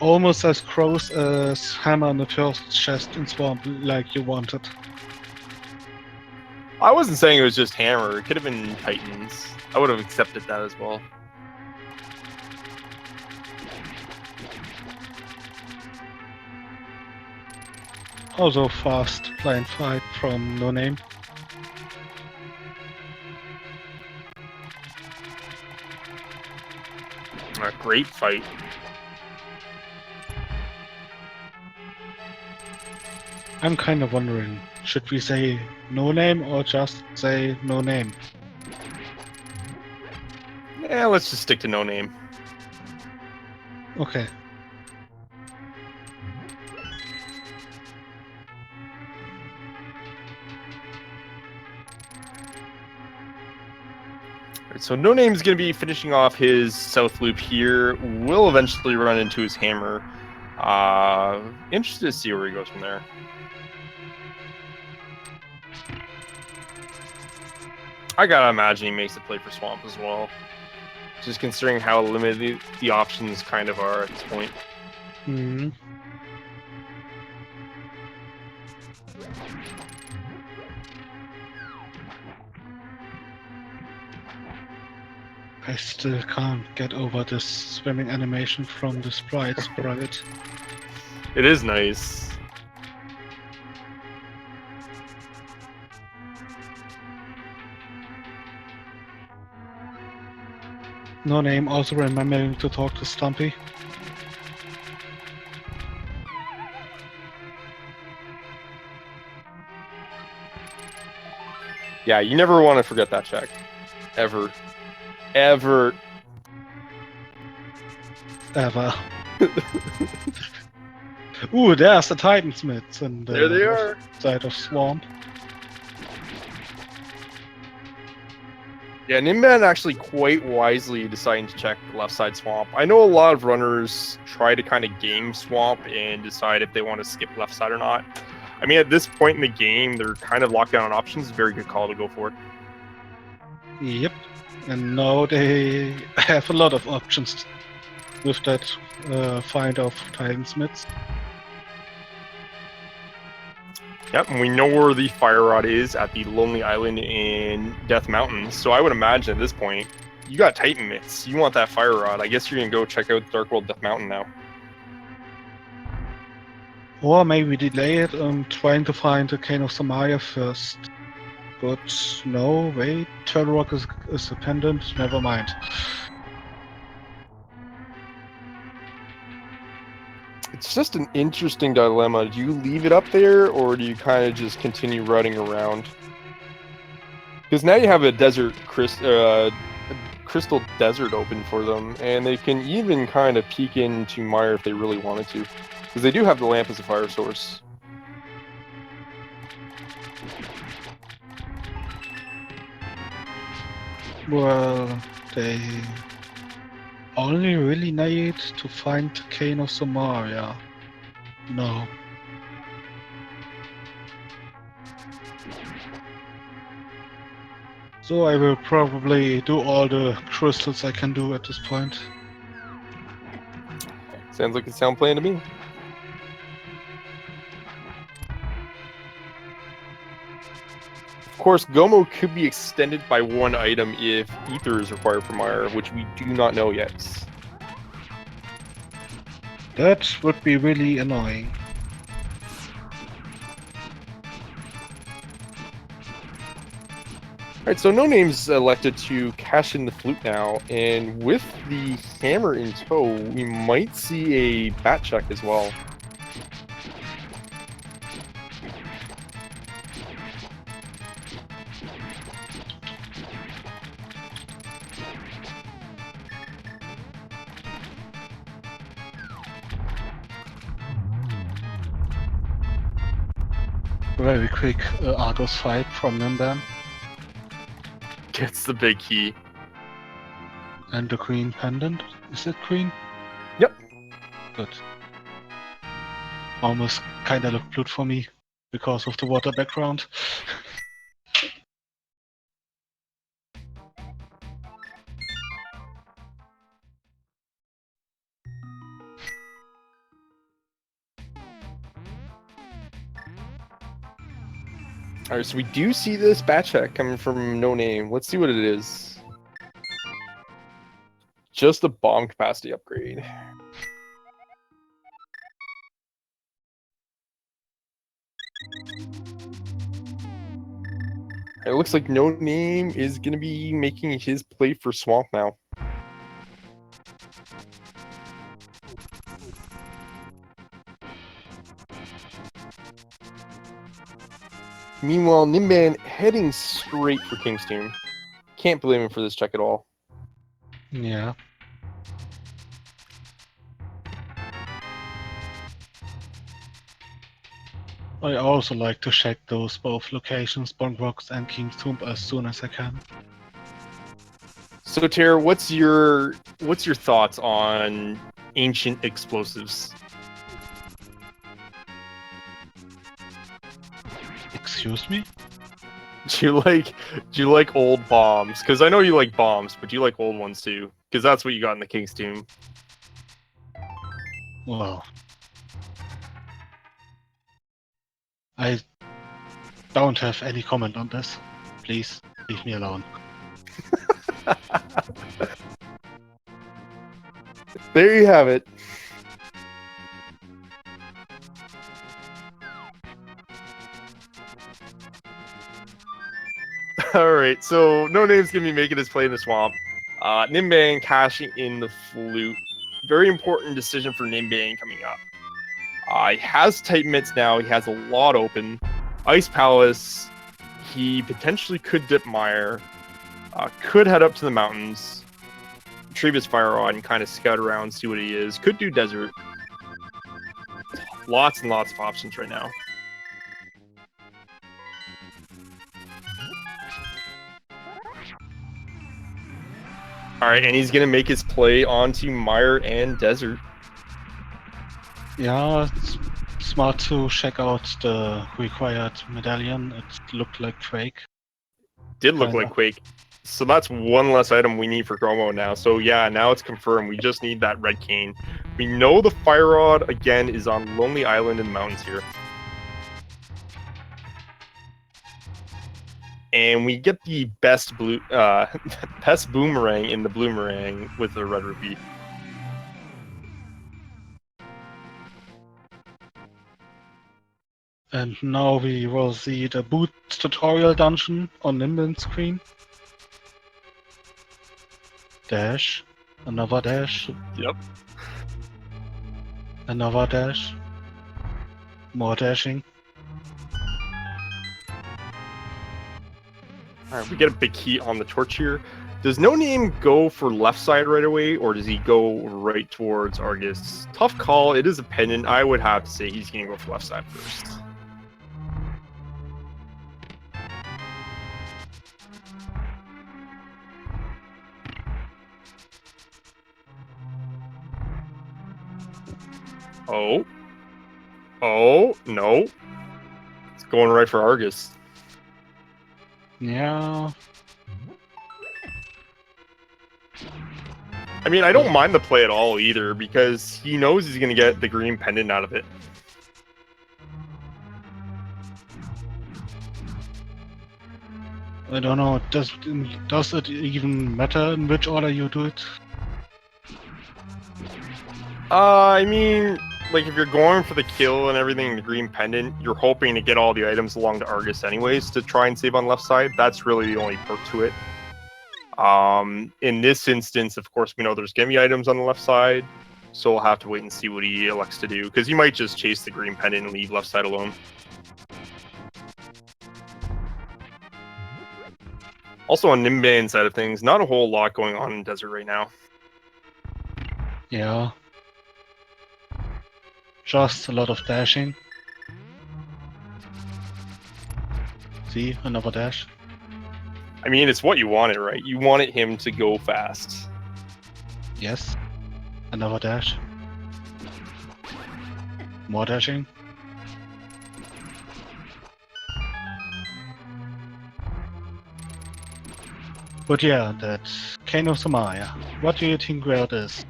Almost as gross as hammer on the first chest in Swamp like you wanted. I wasn't saying it was just Hammer. It could have been Titans. I would have accepted that as well. Also fast blind fight from No Name. A great fight. I'm kind of wondering, should we say No Name or just say No Name? Yeah, let's just stick to No Name. Okay. Right, so No Name's going to be finishing off his South Loop here. Will eventually run into his Hammer. Interested to see where he goes from there. I gotta imagine he makes a play for Swamp as well. Just considering how limited the options kind of are at this point. Hmm. I still can't get over this swimming animation from the sprite. It is nice. No Name also remembering to talk to Stumpy. Yeah, you never want to forget that check. Ever. Ever. Ever. Ooh, there's the Titansmiths and There they are. side of Swamp. Yeah, Ninban actually quite wisely deciding to check the left side Swamp. I know a lot of runners try to kind of game Swamp and decide if they want to skip left side or not. I mean, at this point in the game, they're kind of locked down on options. Very good call to go for it. Yep. And now they have a lot of options with that find of Titansmiths. Yep, and we know where the Fire Rod is at the Lonely Island in Death Mountain. So I would imagine at this point, you got Titan Mitts. You want that Fire Rod. I guess you're going to go check out Dark World Death Mountain now. Or maybe delay it and trying to find the Cane of Samaria first. But no, wait, Turtle Rock is a pendant, never mind. It's just an interesting dilemma. Do you leave it up there, or do you kind of just continue running around? Because now you have a crystal desert open for them, and they can even kind of peek into Mire if they really wanted to. Because they do have the lamp as a fire source. Well, they only really need to find the Cane of Samaria. No. So I will probably do all the crystals I can do at this point. Sounds like a sound plan to me. Of course, Gomo could be extended by one item if Ether is required for Mire, which we do not know yet. That would be really annoying. Alright, so No Name's elected to cash in the flute now, and with the hammer in tow, we might see a bat check as well. very quick Argus fight from Ninban. Gets the big key. And the green pendant. Is it green? Yep. Good. Almost kinda looked blue for me because of the water background. Alright, so we do see this bat check coming from No Name. Let's see what it is. Just a bomb capacity upgrade. It looks like No Name is going to be making his play for Swamp now. Meanwhile, Ninban heading straight for King's Tomb. Can't blame him for this check at all. Yeah. I also like to check those both locations, Bong Rocks and King's Tomb, as soon as I can. So, Tara, what's your thoughts on ancient explosives? Excuse me? Do you like old bombs? Because I know you like bombs, but do you like old ones too? Because that's what you got in the King's Tomb. Well, I don't have any comment on this. Please, leave me alone. There you have it. Alright, so No Name's gonna be making his play in the swamp. Ninban cashing in the flute. Very important decision for Ninban coming up. He has tight mitts now, he has a lot open. Ice Palace, he potentially could dip Mire. Could head up to the mountains. Retrieve his Fire Rod and kind of scout around, see what he is. Could do Desert. Lots and lots of options right now. Alright, and he's going to make his play onto Mire and Desert. Yeah, it's smart to check out the required medallion. It looked like Quake. Did look like Quake. So that's one less item we need for Chromo now. So yeah, now it's confirmed. We just need that red cane. We know the Fire Rod, again, is on Lonely Island in the mountains here. And we get the best best boomerang in the bloomerang with the red rupee. And now we will see the boot tutorial dungeon on Ninban's screen. Dash. Another dash. Yep. Another dash. More dashing. Alright, we get a big key on the torch here. Does No Name go for left side right away, or does he go right towards Argus? Tough call. It is a pendant. I would have to say he's going to go for left side first. Oh. Oh, no. It's going right for Argus. Yeah. I mean, I don't mind the play at all either, because he knows he's going to get the green pendant out of it. I don't know, does it even matter in which order you do it? I mean, like, if you're going for the kill and everything, the green pendant, you're hoping to get all the items along to Argus anyways to try and save on left side. That's really the only perk to it. In this instance, of course, we know there's going to be items on the left side, so we'll have to wait and see what he elects to do, because he might just chase the green pendant and leave left side alone. Also, on Ninban's side of things, not a whole lot going on in Desert right now. Yeah. Just a lot of dashing. See, another dash. I mean, it's what you wanted, right? You wanted him to go fast. Yes. Another dash. More dashing. But yeah, that Cane of Samaya. What do you think where it is?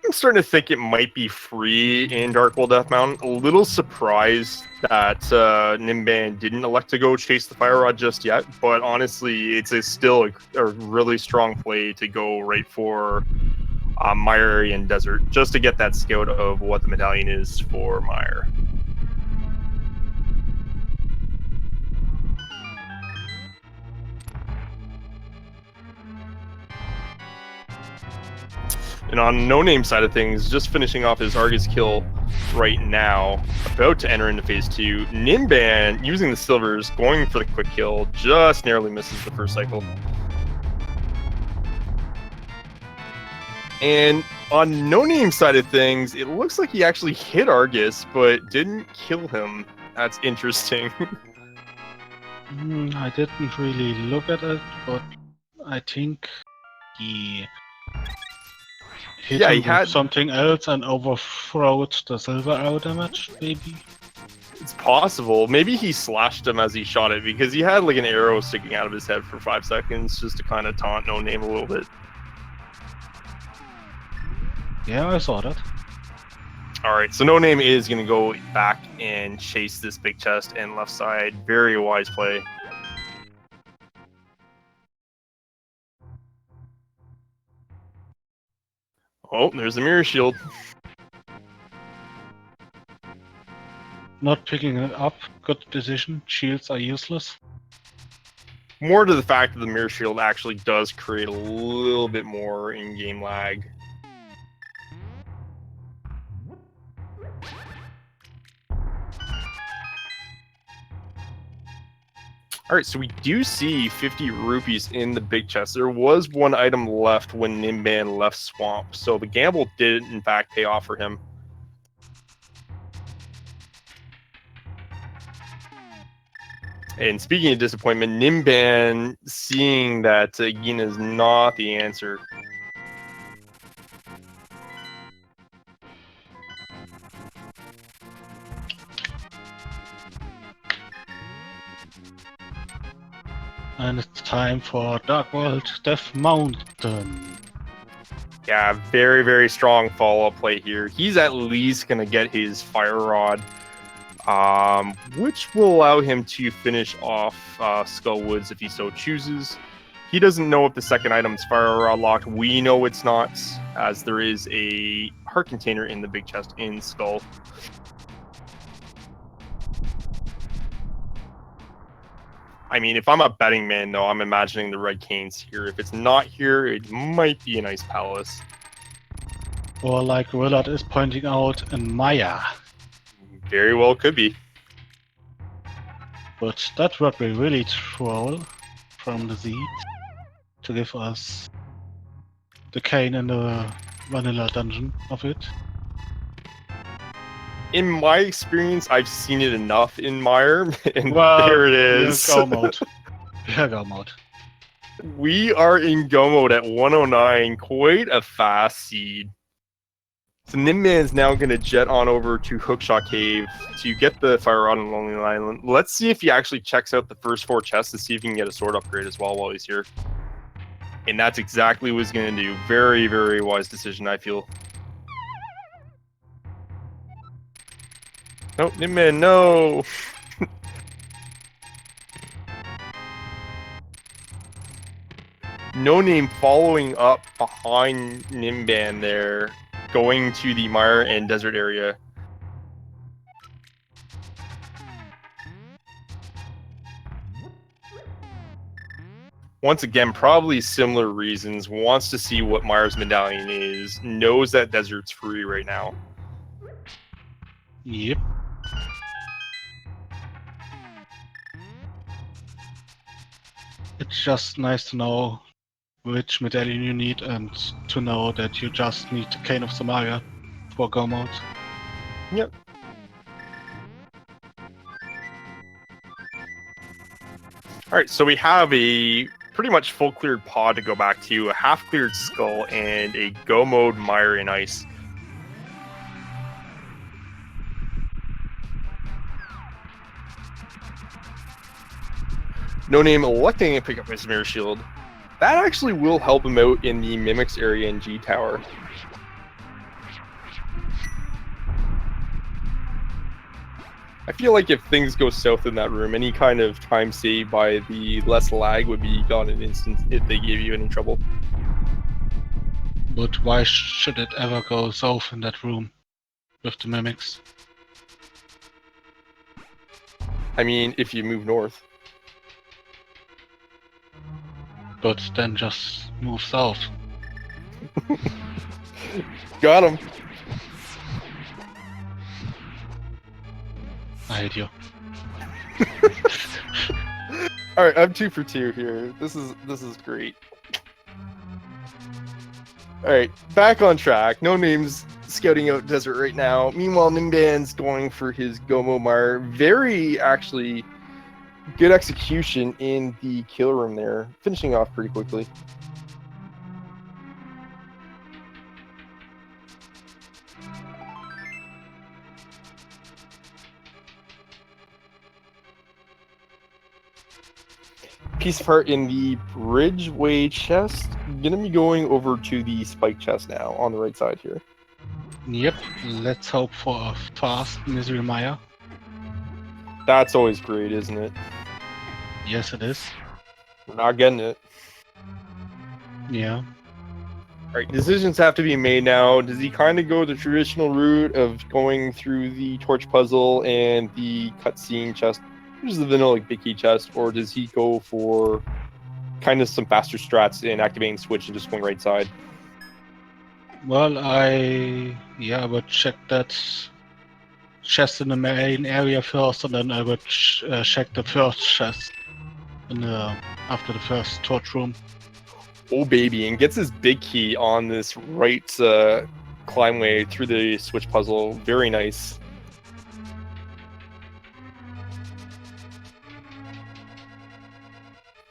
I'm starting to think it might be free in Darkwold Death Mountain. A little surprised that Ninban didn't elect to go chase the Fire Rod just yet, but honestly, it's still a really strong play to go right for Mire and Desert, just to get that scout of what the medallion is for Mire. And on No Name side of things, just finishing off his Argus kill right now, about to enter into phase 2. Ninban, using the silvers, going for the quick kill, just narrowly misses the first cycle. And on No Name side of things, it looks like he actually hit Argus, but didn't kill him. That's interesting. I didn't really look at it, but I think he hit Yeah, him he with had... something else and overthrowed the silver arrow damage, maybe? It's possible. Maybe he slashed him as he shot it, because he had like an arrow sticking out of his head for 5 seconds, just to kind of taunt No Name a little bit. Yeah, I saw that. Alright, so No Name is going to go back and chase this big chest and left side. Very wise play. Oh, there's the mirror shield. Not picking it up, good decision. Shields are useless. More to the fact that the mirror shield actually does create a little bit more in-game lag. Alright, so we do see 50 rupees in the big chest. There was one item left when Ninban left Swamp, so the gamble did in fact pay off for him. And speaking of disappointment, Ninban, seeing that Gina is not the answer. And it's time for Darkworld Death Mountain. Yeah, very, very strong follow-up play here. He's at least going to get his Fire Rod, which will allow him to finish off Skull Woods if he so chooses. He doesn't know if the second item is Fire Rod locked. We know it's not, as there is a heart container in the big chest in Skull. I mean, if I'm a betting man, though, I'm imagining the red cane's here. If it's not here, it might be a nice palace. Or like Willard is pointing out, in Maya. Very well could be. But that would be really troll from the seed to give us the cane in the vanilla dungeon of it. In my experience, I've seen it enough in Mire, and Well, there it is. Go mode. Yeah, go mode. We are in go mode at 109, quite a fast seed. So Ninban is now going to jet on over to Hookshot Cave to get the Fire Rod on Lonely Island. Let's see if he actually checks out the first 4 chests to see if he can get a sword upgrade as well while he's here. And that's exactly what he's going to do. Very, very wise decision, I feel. Nope, Ninban, no! No Name following up behind Ninban there, going to the Mire and Desert area. Once again, probably similar reasons. Wants to see what Mire's medallion is. Knows that Desert's free right now. Yep. It's just nice to know which medallion you need and to know that you just need the Cane of Samaria for go mode. Yep. Alright, so we have a pretty much full cleared pod to go back to, a half cleared skull, and a go mode mire in ice. No name electing to pick up his mirror shield. That actually will help him out in the Mimics area in G Tower. I feel like if things go south in that room, any kind of time saved by the less lag would be gone in an instant if they gave you any trouble. But why should it ever go south in that room with the mimics? I mean, if you move north. But then just move south. Got him. I hate you. All right, I'm 2 for 2 here. This is great. All right, back on track. No name's scouting out desert right now. Meanwhile, Ninban's going for his Gomo Mire. Very actually good execution in the kill room there, finishing off pretty quickly. Piece of heart in the bridgeway chest. Gonna be going over to the spike chest now on the right side here. Yep, let's hope for a fast Misery Mire. That's always great, isn't it? Yes, it is. We're not getting it. Yeah. Alright, decisions have to be made now. Does he kind of go the traditional route of going through the torch puzzle and the cutscene chest, which is the vanilla big key chest, or does he go for kind of some faster strats and activating switch and just going right side? Well, I would check that chest in the main area first, and then I would check the first chest in the, after the first torch room. Oh baby, and gets his big key on this right climbway through the switch puzzle. Very nice.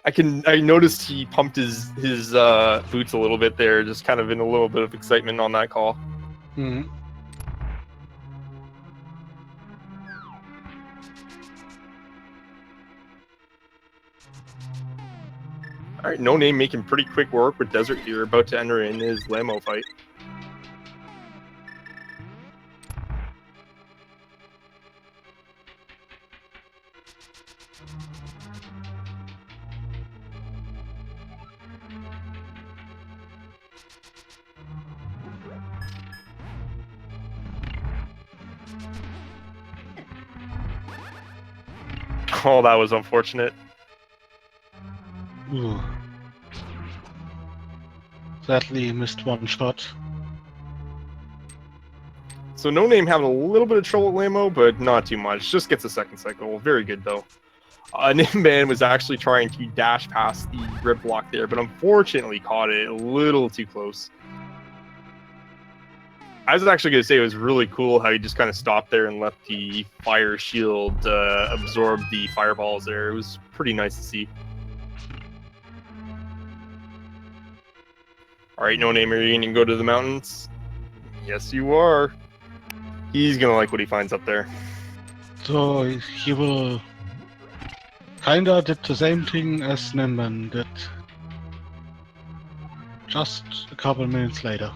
I noticed he pumped his boots a little bit there, just kind of in a little bit of excitement on that call. Mm-hmm. Alright, No Name making pretty quick work with Desert here, about to enter in his Lamo fight. Oh, that was unfortunate. Ooh. Sadly, missed one shot. So No Name having a little bit of trouble with Lamo, but not too much. Just gets a second cycle. Very good, though. Ninban was actually trying to dash past the rib block there, but unfortunately caught it a little too close. I was actually going to say it was really cool how he just kind of stopped there and let the fire shield absorb the fireballs there. It was pretty nice to see. Alright, No Name, are you going to go to the mountains? Yes, you are. He's going to like what he finds up there. So he will kinda did the same thing as Ninban did. Just a couple minutes later.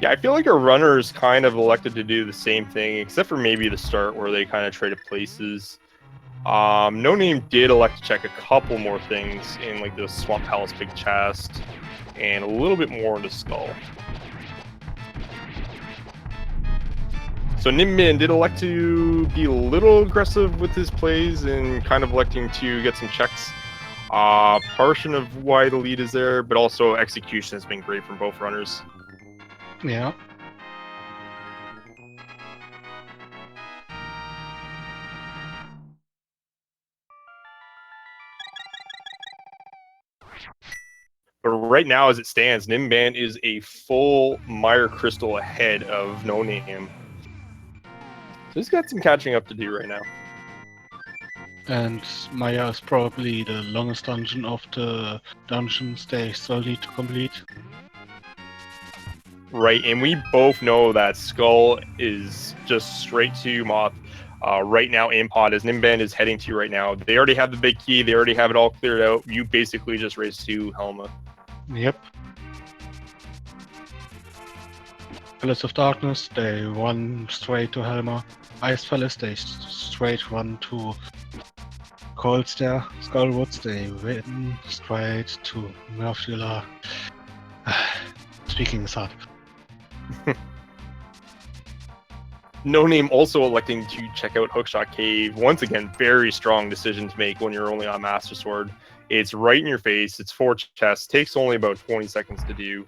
Yeah, I feel like our runners kind of elected to do the same thing, except for maybe the start where they kind of traded places. No Name did elect to check a couple more things in like the Swamp Palace big chest and a little bit more into Skull. So Ninban did elect to be a little aggressive with his plays and kind of electing to get some checks. Portion of why the lead is there, but also execution has been great from both runners. Yeah. But right now, as it stands, Ninban is a full Mire Crystal ahead of No Name. So he's got some catching up to do right now. And Maya is probably the longest dungeon of the dungeons they still need to complete. Right, and we both know that Skull is just straight to Moth. Right now, Impod, as Ninban is heading to right now, they already have the big key. They already have it all cleared out. You basically just race to Helma. Yep. Pillars of Darkness, they run straight to Helma. Ice Palace, they straight run to Coldstair. Skullwoods, they run straight to Murphula. Speaking is hard. No Name also electing to check out Hookshot Cave. Once again, very strong decision to make when you're only on Master Sword. It's right in your face. It's 4 chests. Takes only about 20 seconds to do.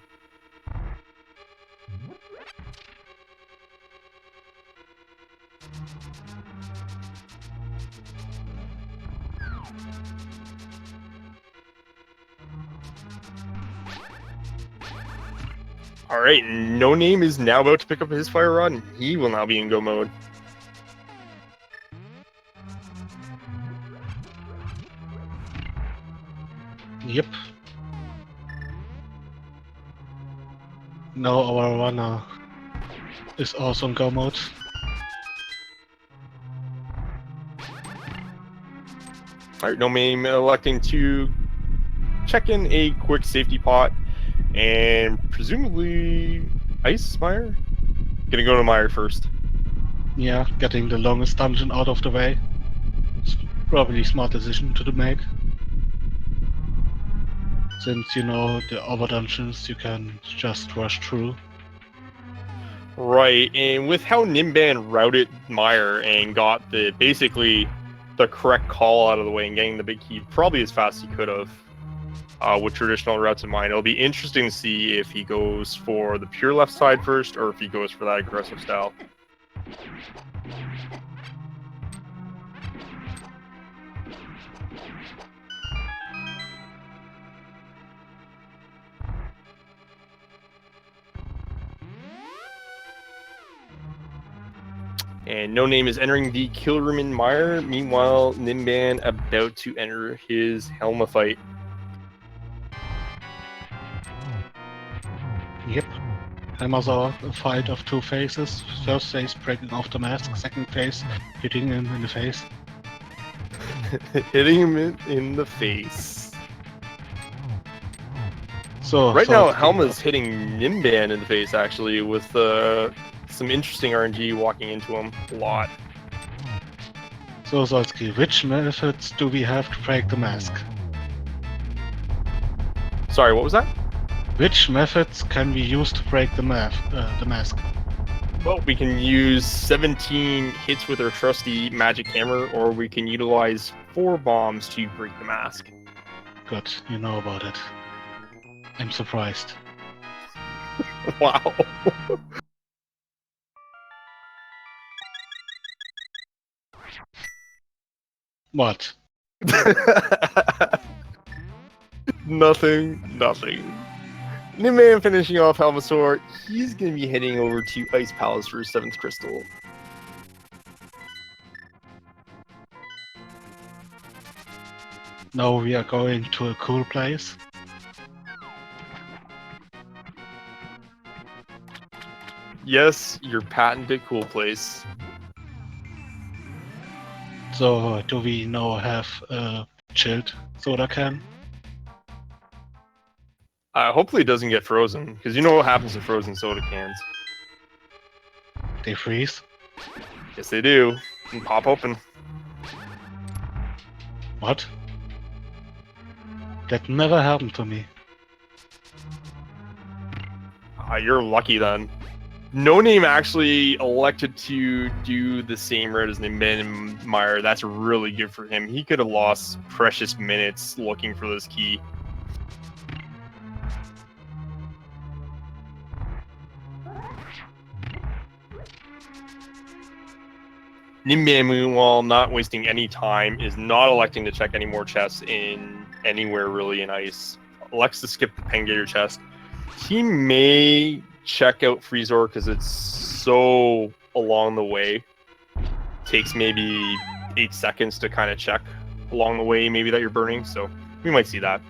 Alright, No Name is now about to pick up his fire rod, and he will now be in go mode. Yep. Now our runner is also in go mode. Alright, No Name electing to check in a quick safety pot, and presumably Ice Mire? Gonna go to Mire first. Yeah, getting the longest dungeon out of the way. It's probably a smart decision to make. Since, you know, the other dungeons you can just rush through. Right, and with how Ninban routed Mire and got basically the correct call out of the way and getting the big key probably as fast as he could have with traditional routes in mind, it'll be interesting to see if he goes for the pure left side first or if he goes for that aggressive style. And No Name is entering the kill room in Mire. Meanwhile, Ninban about to enter his Helma fight. Yep. Hammers are a fight of two phases. First phase breaking off the mask, second phase hitting him in the face. Hitting him in the face. So right now, Helma's hitting Ninban in the face, actually, with some interesting RNG walking into him a lot. So Solsky, which methods do we have to break the mask? Sorry, what was that? Which methods can we use to break the mask? Well, we can use 17 hits with our trusty magic hammer, or we can utilize 4 bombs to break the mask. Good, you know about it. I'm surprised. Wow. What? Nothing. Ninban finishing off Helmasaur. He's going to be heading over to Ice Palace for his 7th crystal. Now we are going to a cool place. Yes, your patented cool place. So do we now have a chilled soda can? Hopefully it doesn't get frozen, because you know what happens to frozen soda cans. They freeze? Yes, they do. And pop open. What? That never happened to me. You're lucky then. No Name actually elected to do the same route as Ninban and Mire. That's really good for him. He could have lost precious minutes looking for this key. Ninban, meanwhile, not wasting any time, is not electing to check any more chests in anywhere really in Ice. Elects to skip the Pengator chest. He may check out Freezor because it's so along the way. Takes maybe 8 seconds to kind of check along the way, maybe that you're burning. So we might see that.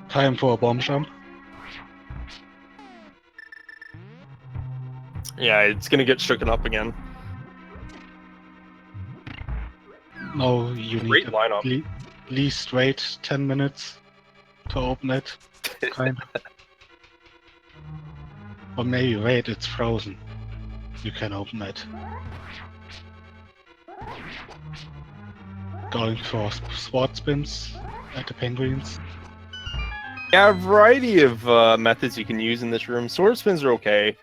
Time for a bomb jump. Yeah, it's gonna get shooken up again. No, you Great need lineup. at least wait 10 minutes to open it. Kind of. Or maybe wait, it's frozen. You can open it. Going for sword spins at the penguins. Yeah, a variety of methods you can use in this room. Sword spins are okay.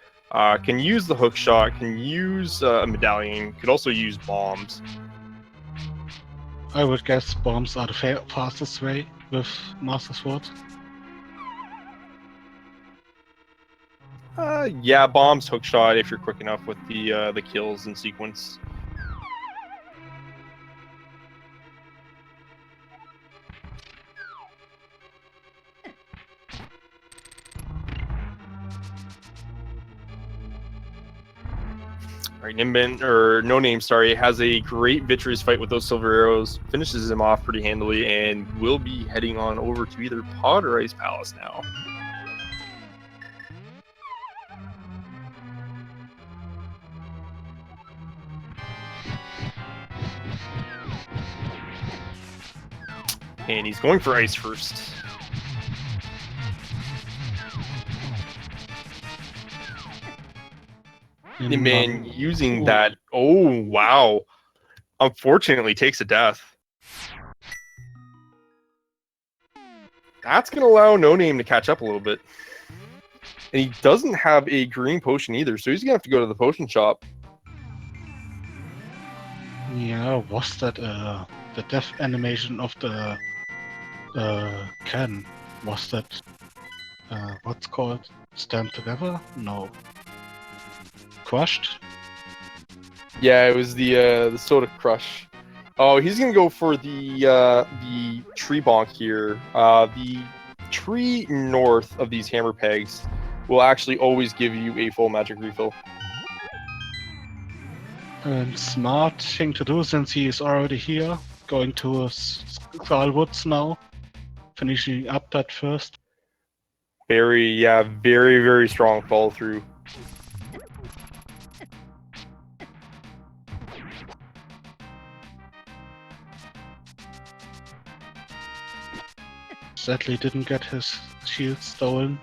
Can use the hook shot, can use a medallion, could also use bombs. I would guess bombs are the fastest way with Master Sword. Yeah, bombs, hook shot if you're quick enough with the kills in sequence. Alright, Ninban, or No Name, sorry, has a great Vitreous fight with those silver arrows, finishes him off pretty handily, and will be heading on over to either Pod or Ice Palace now. And he's going for Ice first. Ninban using that. Oh, wow. Unfortunately, takes a death. That's going to allow No Name to catch up a little bit. And he doesn't have a green potion either, so he's going to have to go to the potion shop. Yeah, was that the death animation of the can? Was that what's called Stand Together? No. Crushed? Yeah, it was the Soda Crush. Oh, he's gonna go for the tree bonk here. The tree north of these hammer pegs will actually always give you a full magic refill. And smart thing to do since he is already here. Going to Skullwoods now. Finishing up that first. Very, very strong follow through. Sadly didn't get his shield stolen.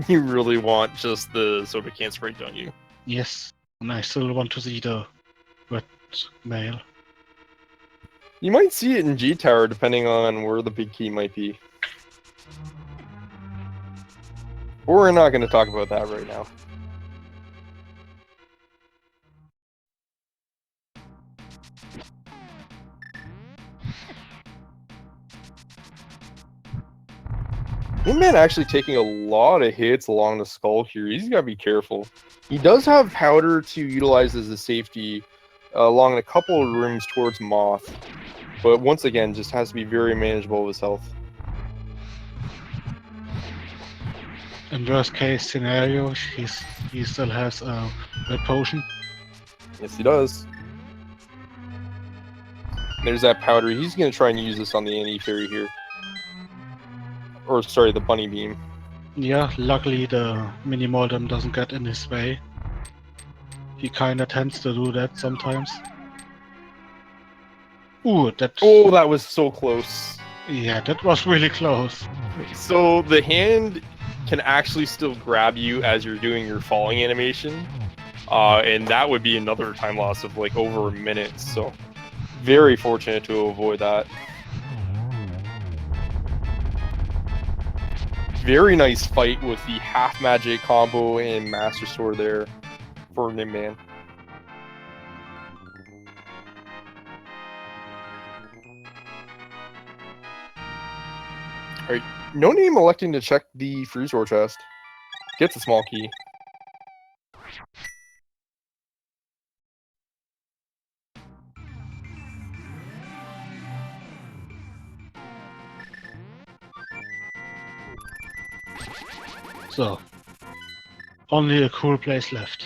You really want just the Soda Can Sprite, don't you? Yes, and I still want to see the red mail. You might see it in G Tower depending on where the big key might be. We're not going to talk about that right now. Ninban actually taking a lot of hits along the skull here. He's got to be careful. He does have powder to utilize as a safety along a couple of rooms towards Moth. But once again, just has to be very manageable with his health. In worst case scenario, he still has a red potion. Yes, he does. There's that powder. He's going to try and use this on the anti-fairy here. Or, sorry, the bunny beam. Yeah, luckily the mini Moldem doesn't get in his way. He kinda tends to do that sometimes. Ooh, Oh, that was so close. Yeah, that was really close. So the hand can actually still grab you as you're doing your falling animation. And that would be another time loss of like over a minute. So very fortunate to avoid that. Very nice fight with the half magic combo and master sword there for Ninban. Alright, No Name electing to check the Freeze Roar chest. Gets a small key. So, only a cool place left.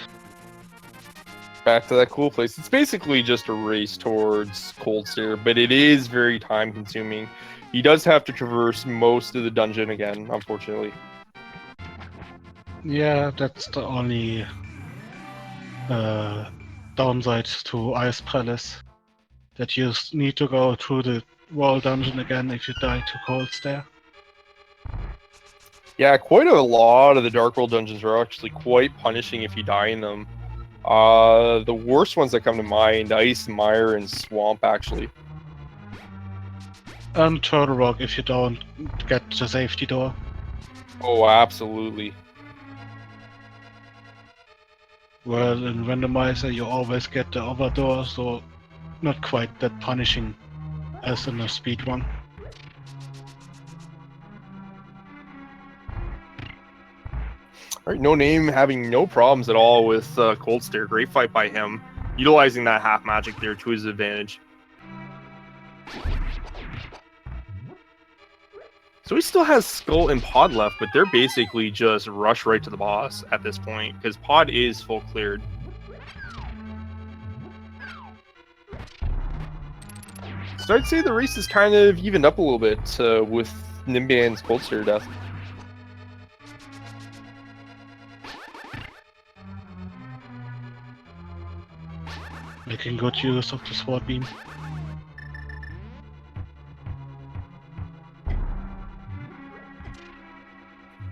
Back to that cool place. It's basically just a race towards Cold Stare, but it is very time consuming. He does have to traverse most of the dungeon again, unfortunately. Yeah, that's the only downside to Ice Palace. That you need to go through the wall dungeon again if you die to Cold Stare. Yeah, quite a lot of the Dark World dungeons are actually quite punishing if you die in them. The worst ones that come to mind, Ice, Mire, and Swamp, actually. And Turtle Rock if you don't get the safety door. Oh, absolutely. Well, in Randomizer you always get the other door, so not quite that punishing as in a speedrun. All right, No Name having no problems at all with Cold Stare. Great fight by him, utilizing that half magic there to his advantage. So he still has Skull and Pod left, but they're basically just rush right to the boss at this point, because Pod is full cleared. So I'd say the race is kind of evened up a little bit with Ninban's Cold Stare death. Making good use of the sword beam.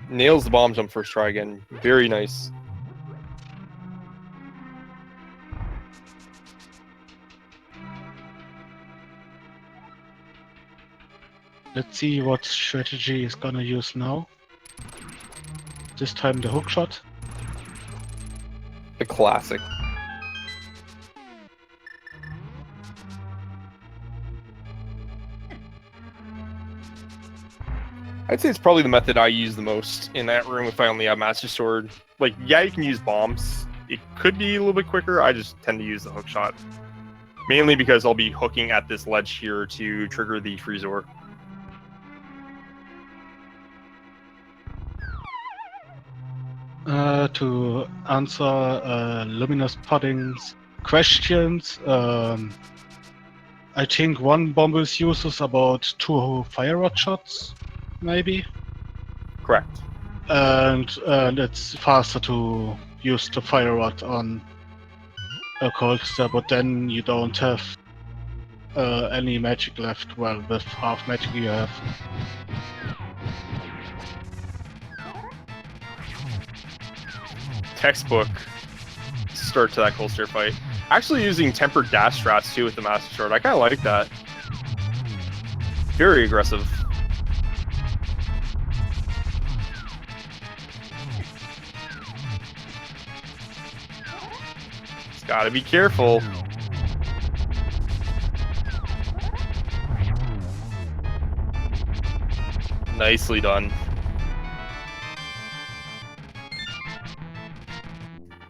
Nails the bomb jump first try again. Very nice. Let's see what strategy is gonna use now. This time the hook shot. The classic. I'd say it's probably the method I use the most in that room if I only have Master Sword. Like, yeah, you can use bombs. It could be a little bit quicker. I just tend to use the hook shot. Mainly because I'll be hooking at this ledge here to trigger the Freezor. To answer Luminous Pudding's questions, I think one Bombus uses about 2 fire rod shots, maybe. Correct. And it's faster to use the fire rod on a Cold Stare, but then you don't have any magic left. Well, with half magic you have. Textbook start to that Cold Stare fight. Actually using tempered dash strats too with the Master Sword. I kind of like that. Very aggressive. Just gotta be careful. Nicely done.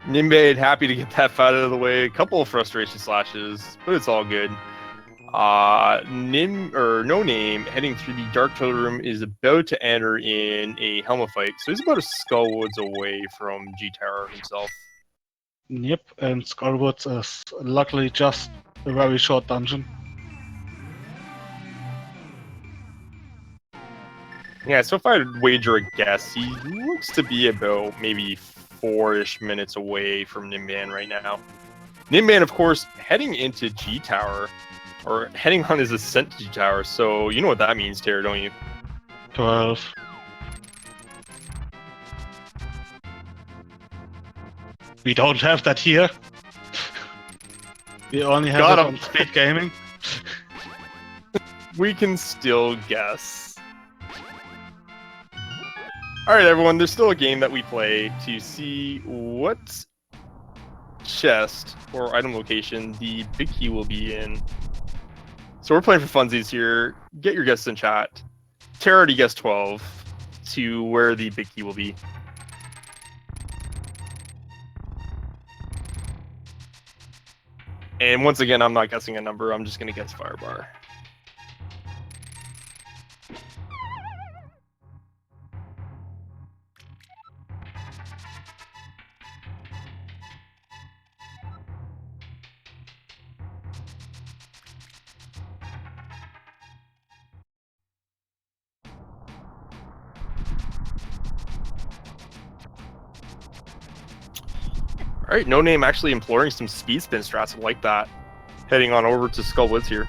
Ninban happy to get that fight out of the way. A couple of frustration slashes, but it's all good. No Name heading through the Dark Toad Room is about to enter in a helmet fight, so he's about a Skull Woods away from G-Tower himself. Yep, and Skullwoods is luckily just a very short dungeon. Yeah, so if I would wager a guess, he looks to be about maybe 4-ish minutes away from Ninban right now. Ninban, of course, heading into G-Tower, or heading on his ascent to G-Tower, so you know what that means, Tara, don't you? 12. We don't have that here. We only have Got it him. on Speed Gaming. We can still guess. Alright everyone, there's still a game that we play to see what chest or item location the big key will be in. So we're playing for funsies here. Get your guesses in chat. Tara already guessed 12 to where the big key will be. And once again, I'm not guessing a number. I'm just going to guess Firebar. All right, No Name actually employing some speed spin strats like that. Heading on over to Skull Woods here.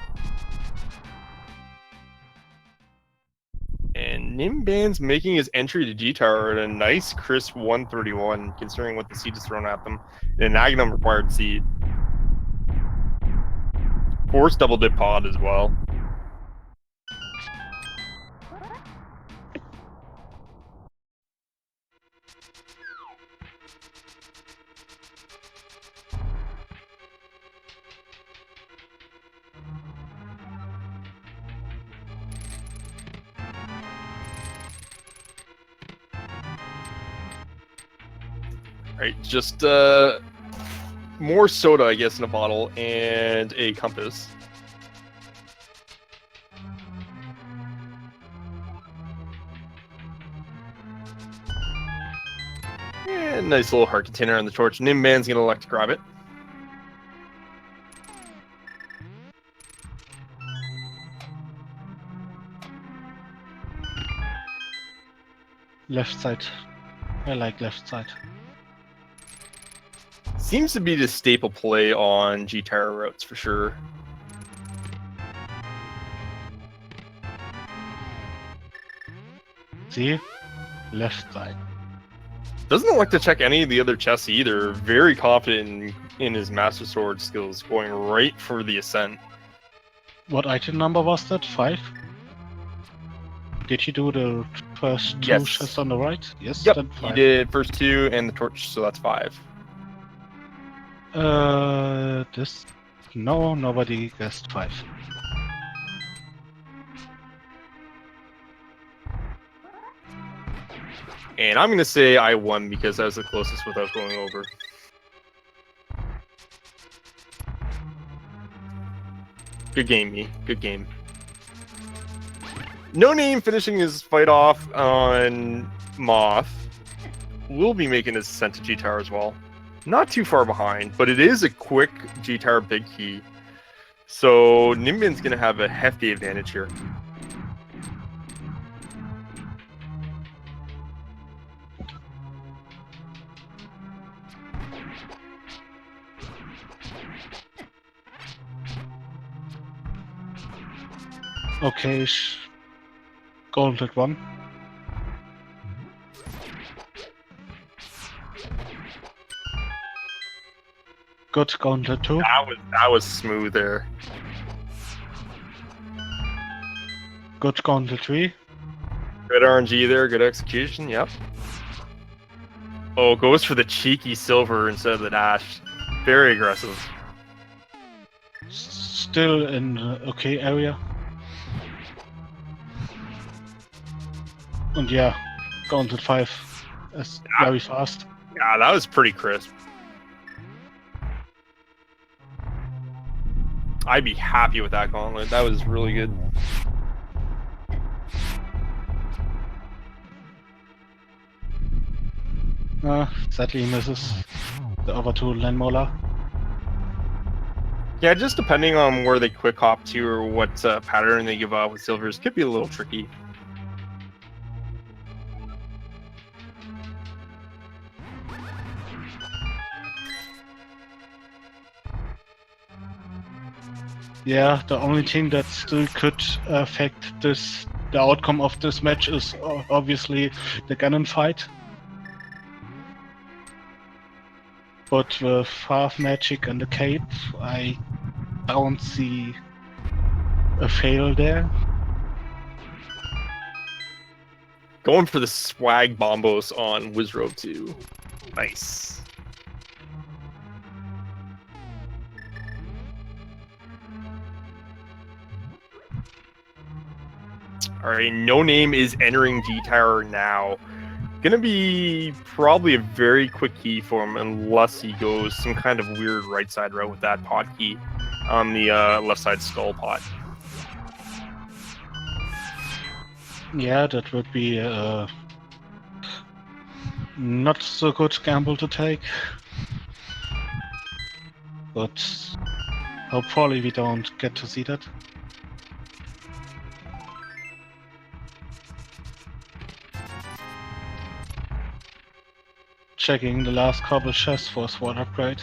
And Ninban's making his entry to G-Tower at a nice crisp 131, considering what the seed is thrown at them. And an Agnum required seed. Force double dip pod as well. Right, just more soda, I guess, in a bottle and a compass. And nice little heart container on the torch. Ninban's gonna elect to grab it. Left side. I like left side. Seems to be the staple play on G-Tower routes for sure. See? Left side. Doesn't like to check any of the other chests either. Very confident in his Master Sword skills, going right for the Ascent. What item number was that? 5? Did you do the first two Yes. chests on the right? Yes, Yep, then he 5. did first 2 and the torch, so that's 5. This... No, nobody guessed 5. And I'm gonna say I won because I was the closest without going over. Good game, me. Good game. No Name finishing his fight off on Moth. Will be making his ascent to G-Tower as well. Not too far behind, but it is a quick G-Tower big key. So Ninban's gonna have a hefty advantage here. Okay, Gauntlet 1. Good, Gauntlet 2. That was smooth there. Good, Gauntlet 3. Good RNG there, good execution, yep. Oh, goes for the cheeky silver instead of the dash. Very aggressive. Still in okay area. And yeah, Gauntlet 5 is very fast. Yeah, that was pretty crisp. I'd be happy with that gauntlet. That was really good. Sadly misses the other two Landmola. Yeah, just depending on where they quick hop to or what pattern they give out with silvers could be a little tricky. Yeah, the only thing that still could affect the outcome of this match is obviously the Ganon fight. But with half magic and the cape, I don't see a fail there. Going for the swag bombos on Wizrobe too. Nice. Alright, No Name is entering G-Tower now. Gonna be probably a very quick key for him unless he goes some kind of weird right side route with that pot key on the left side skull pot. Yeah, that would be not so good gamble to take. But hopefully we don't get to see that. Checking the last couple chests for a SWAT upgrade.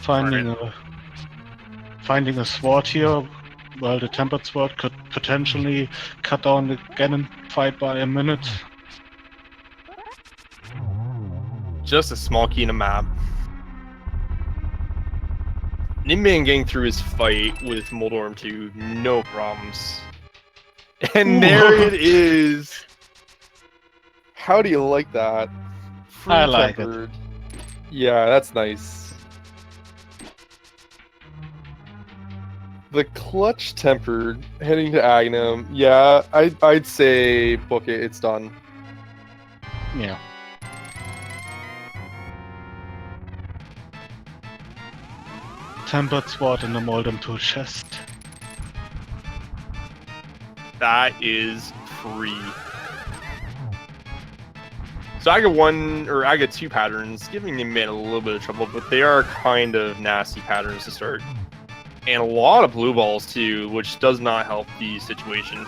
Finding a sword here, well, the tempered sword could potentially cut down the Ganon fight by a minute. Just a small key in a map. Ninban getting through his fight with Moldorm 2, no problems. And there it is! How do you like that? I like it. Yeah, that's nice. The clutch tempered heading to Agnum. Yeah, I'd say book it. It's done. Yeah. Tempered sword in the Moldorm 2 chest. That is free. So I got two patterns, giving Ninban a little bit of trouble, but they are kind of nasty patterns to start. And a lot of blue balls too, which does not help the situation.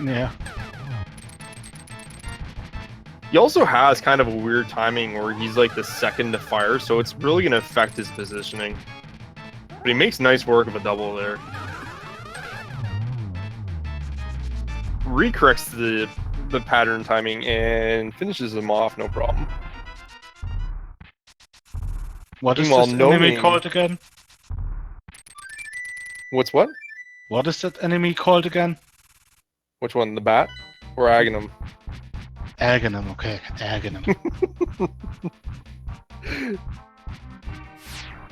Yeah. He also has kind of a weird timing where he's like the second to fire, so it's really going to affect his positioning. But he makes nice work of a double there. Recorrects the pattern timing and finishes him off, no problem. What is this enemy called again? What's what? What is that enemy called again? Which one, the bat or Aghanim? Aghanim, okay, Aghanim.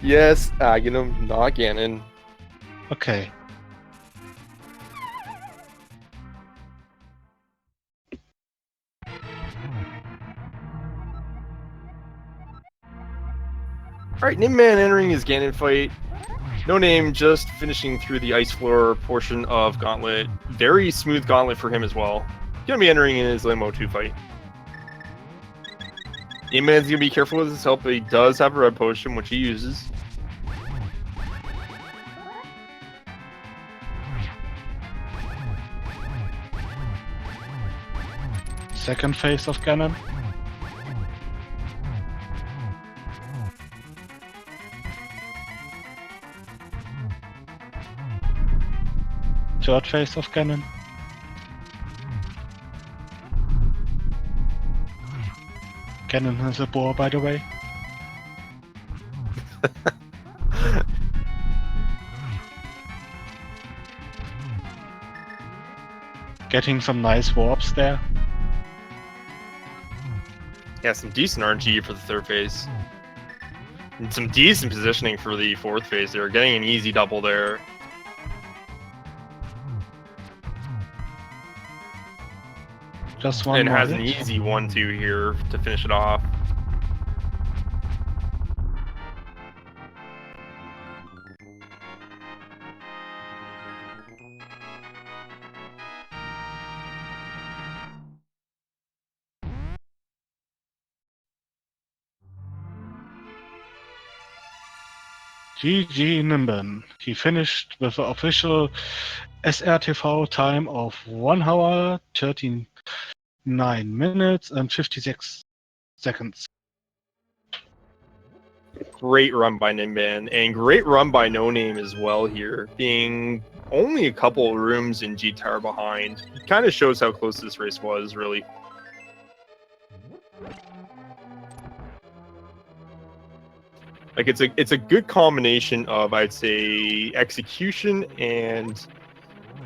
Yes, Aghanim, not Ganon. Okay. Alright, Ninban entering his Ganon fight. No name, just finishing through the ice floor portion of Gauntlet. Very smooth Gauntlet for him as well. Gonna be entering in his Limo 2 fight. Ninban's gonna be careful with his help, but he does have a red potion, which he uses. Second phase of Ganon. Third phase of Ganon. Ganon has a boar, by the way. Getting some nice warps there. Yeah, some decent RNG for the third phase. And some decent positioning for the fourth phase there. Getting an easy double there. Just one and more has hit. an easy 1-2 here to finish it off. GG Ninban. He finished with the official SRTV time of 1 hour, 39 minutes and 56 seconds. Great run by Ninban, and great run by No Name as well here, being only a couple rooms in G Tower behind. It kind of shows how close this race was, really. Like it's a good combination of, I'd say, execution and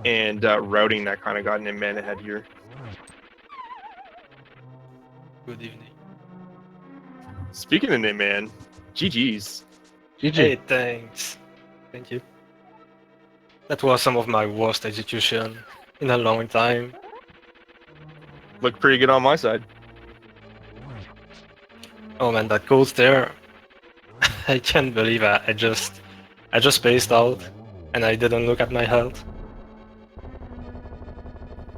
routing that kind of got Ninban ahead here. Good evening. Speaking of Ninban, GG's. GG. Hey, thanks. Thank you. That was some of my worst execution in a long time. Looked pretty good on my side. Oh man, that ghost there. I can't believe I just spaced out and I didn't look at my health.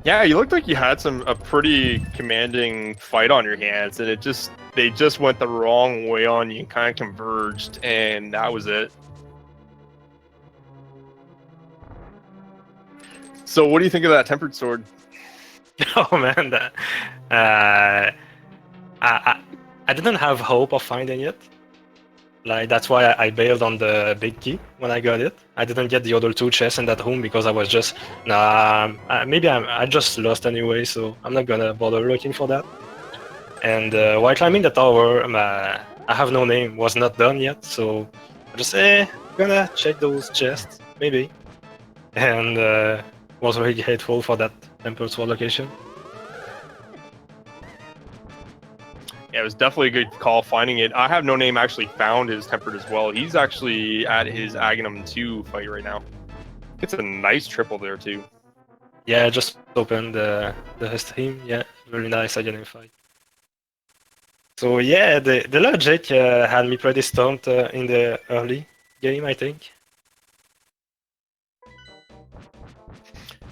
Yeah, you looked like you had a pretty commanding fight on your hands, and they just went the wrong way on you and kind of converged, and that was it. So, what do you think of that tempered sword? Oh man, I didn't have hope of finding it. Like that's why I bailed on the big key when I got it. I didn't get the other two chests in that room because I was just maybe I just lost anyway, so I'm not gonna bother looking for that. And while climbing the tower, I have no name was not done yet, so I just gonna check those chests maybe, and was very grateful for that temple sword location. Yeah, it was definitely a good call finding it. I have no name actually found his tempered as well. He's actually at his Aghanim 2 fight right now. It's a nice triple there too. Yeah, I just opened the stream. Yeah, very nice Aghanim fight. So yeah, the logic had me pretty stumped in the early game, I think.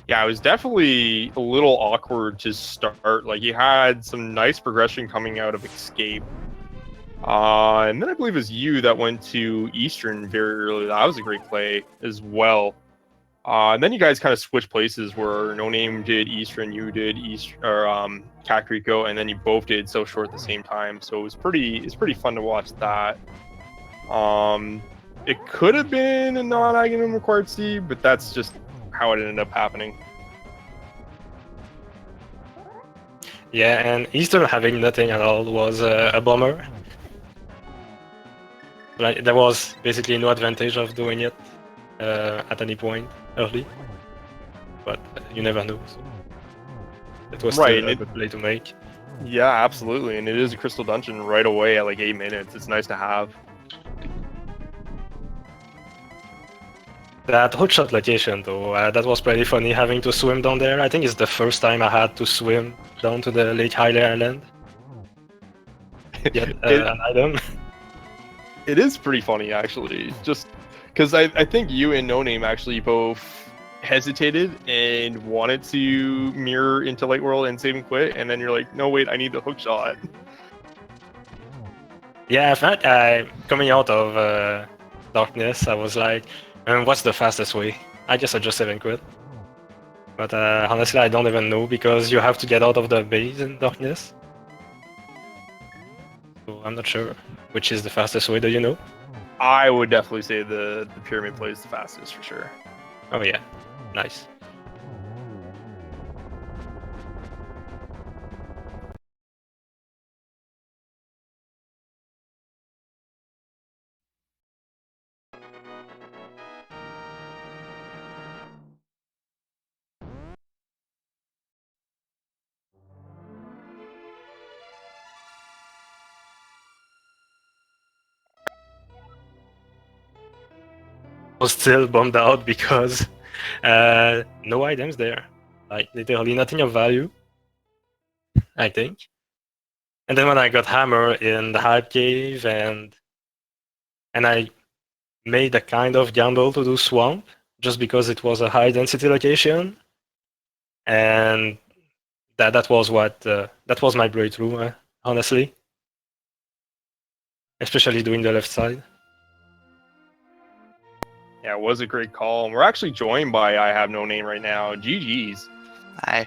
Yeah, it was definitely a little awkward to start. Like, you had some nice progression coming out of Escape. And then I believe it was you that went to Eastern very early. That was a great play as well. And then you guys kind of switched places where No Name did Eastern, you did Cat Rico, and then you both did So Short at the same time. So it was pretty fun to watch that. It could have been a non-Aghanim required C, but that's just how it ended up happening. Yeah, and Eastern having nothing at all was a bummer. Like there was basically no advantage of doing it at any point early, but you never know. So it was Right, still a good play to make. Yeah, absolutely. And it is a crystal dungeon right away at like 8 minutes. It's nice to have. That hookshot location though, that was pretty funny having to swim down there. I think it's the first time I had to swim down to the Lake Hyler Island. Get an item. It is pretty funny, actually. Just because I think you and No Name actually both hesitated and wanted to mirror into Light World and save and quit, and then you're like, no, wait, I need the hook shot. Yeah, in fact, coming out of darkness, I was like, what's the fastest way? I guess I just save and quit. But honestly, I don't even know because you have to get out of the base in darkness. So I'm not sure which is the fastest way. Do you know? I would definitely say the pyramid play is the fastest for sure. Oh yeah, nice. Was still bummed out because no items there. Like literally nothing of value, I think. And then when I got hammer in the hype cave and I made a kind of gamble to do swamp just because it was a high density location, and that was what that was my breakthrough, honestly. Especially doing the left side. Yeah, it was a great call. And we're actually joined by I Have No Name right now. GG's. Hi.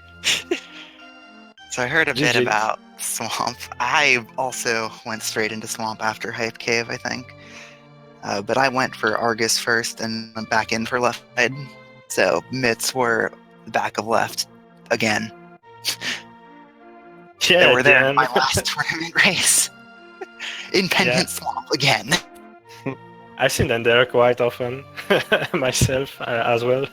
So I heard a bit GG. about Swamp. I also went straight into Swamp after Hype Cave, I think. But I went for Argus first and went back in for left side. So mitts were back of left again. Yeah, They were there in Dan. my last tournament race. In Pendant Swamp again. I've seen them there quite often myself as well.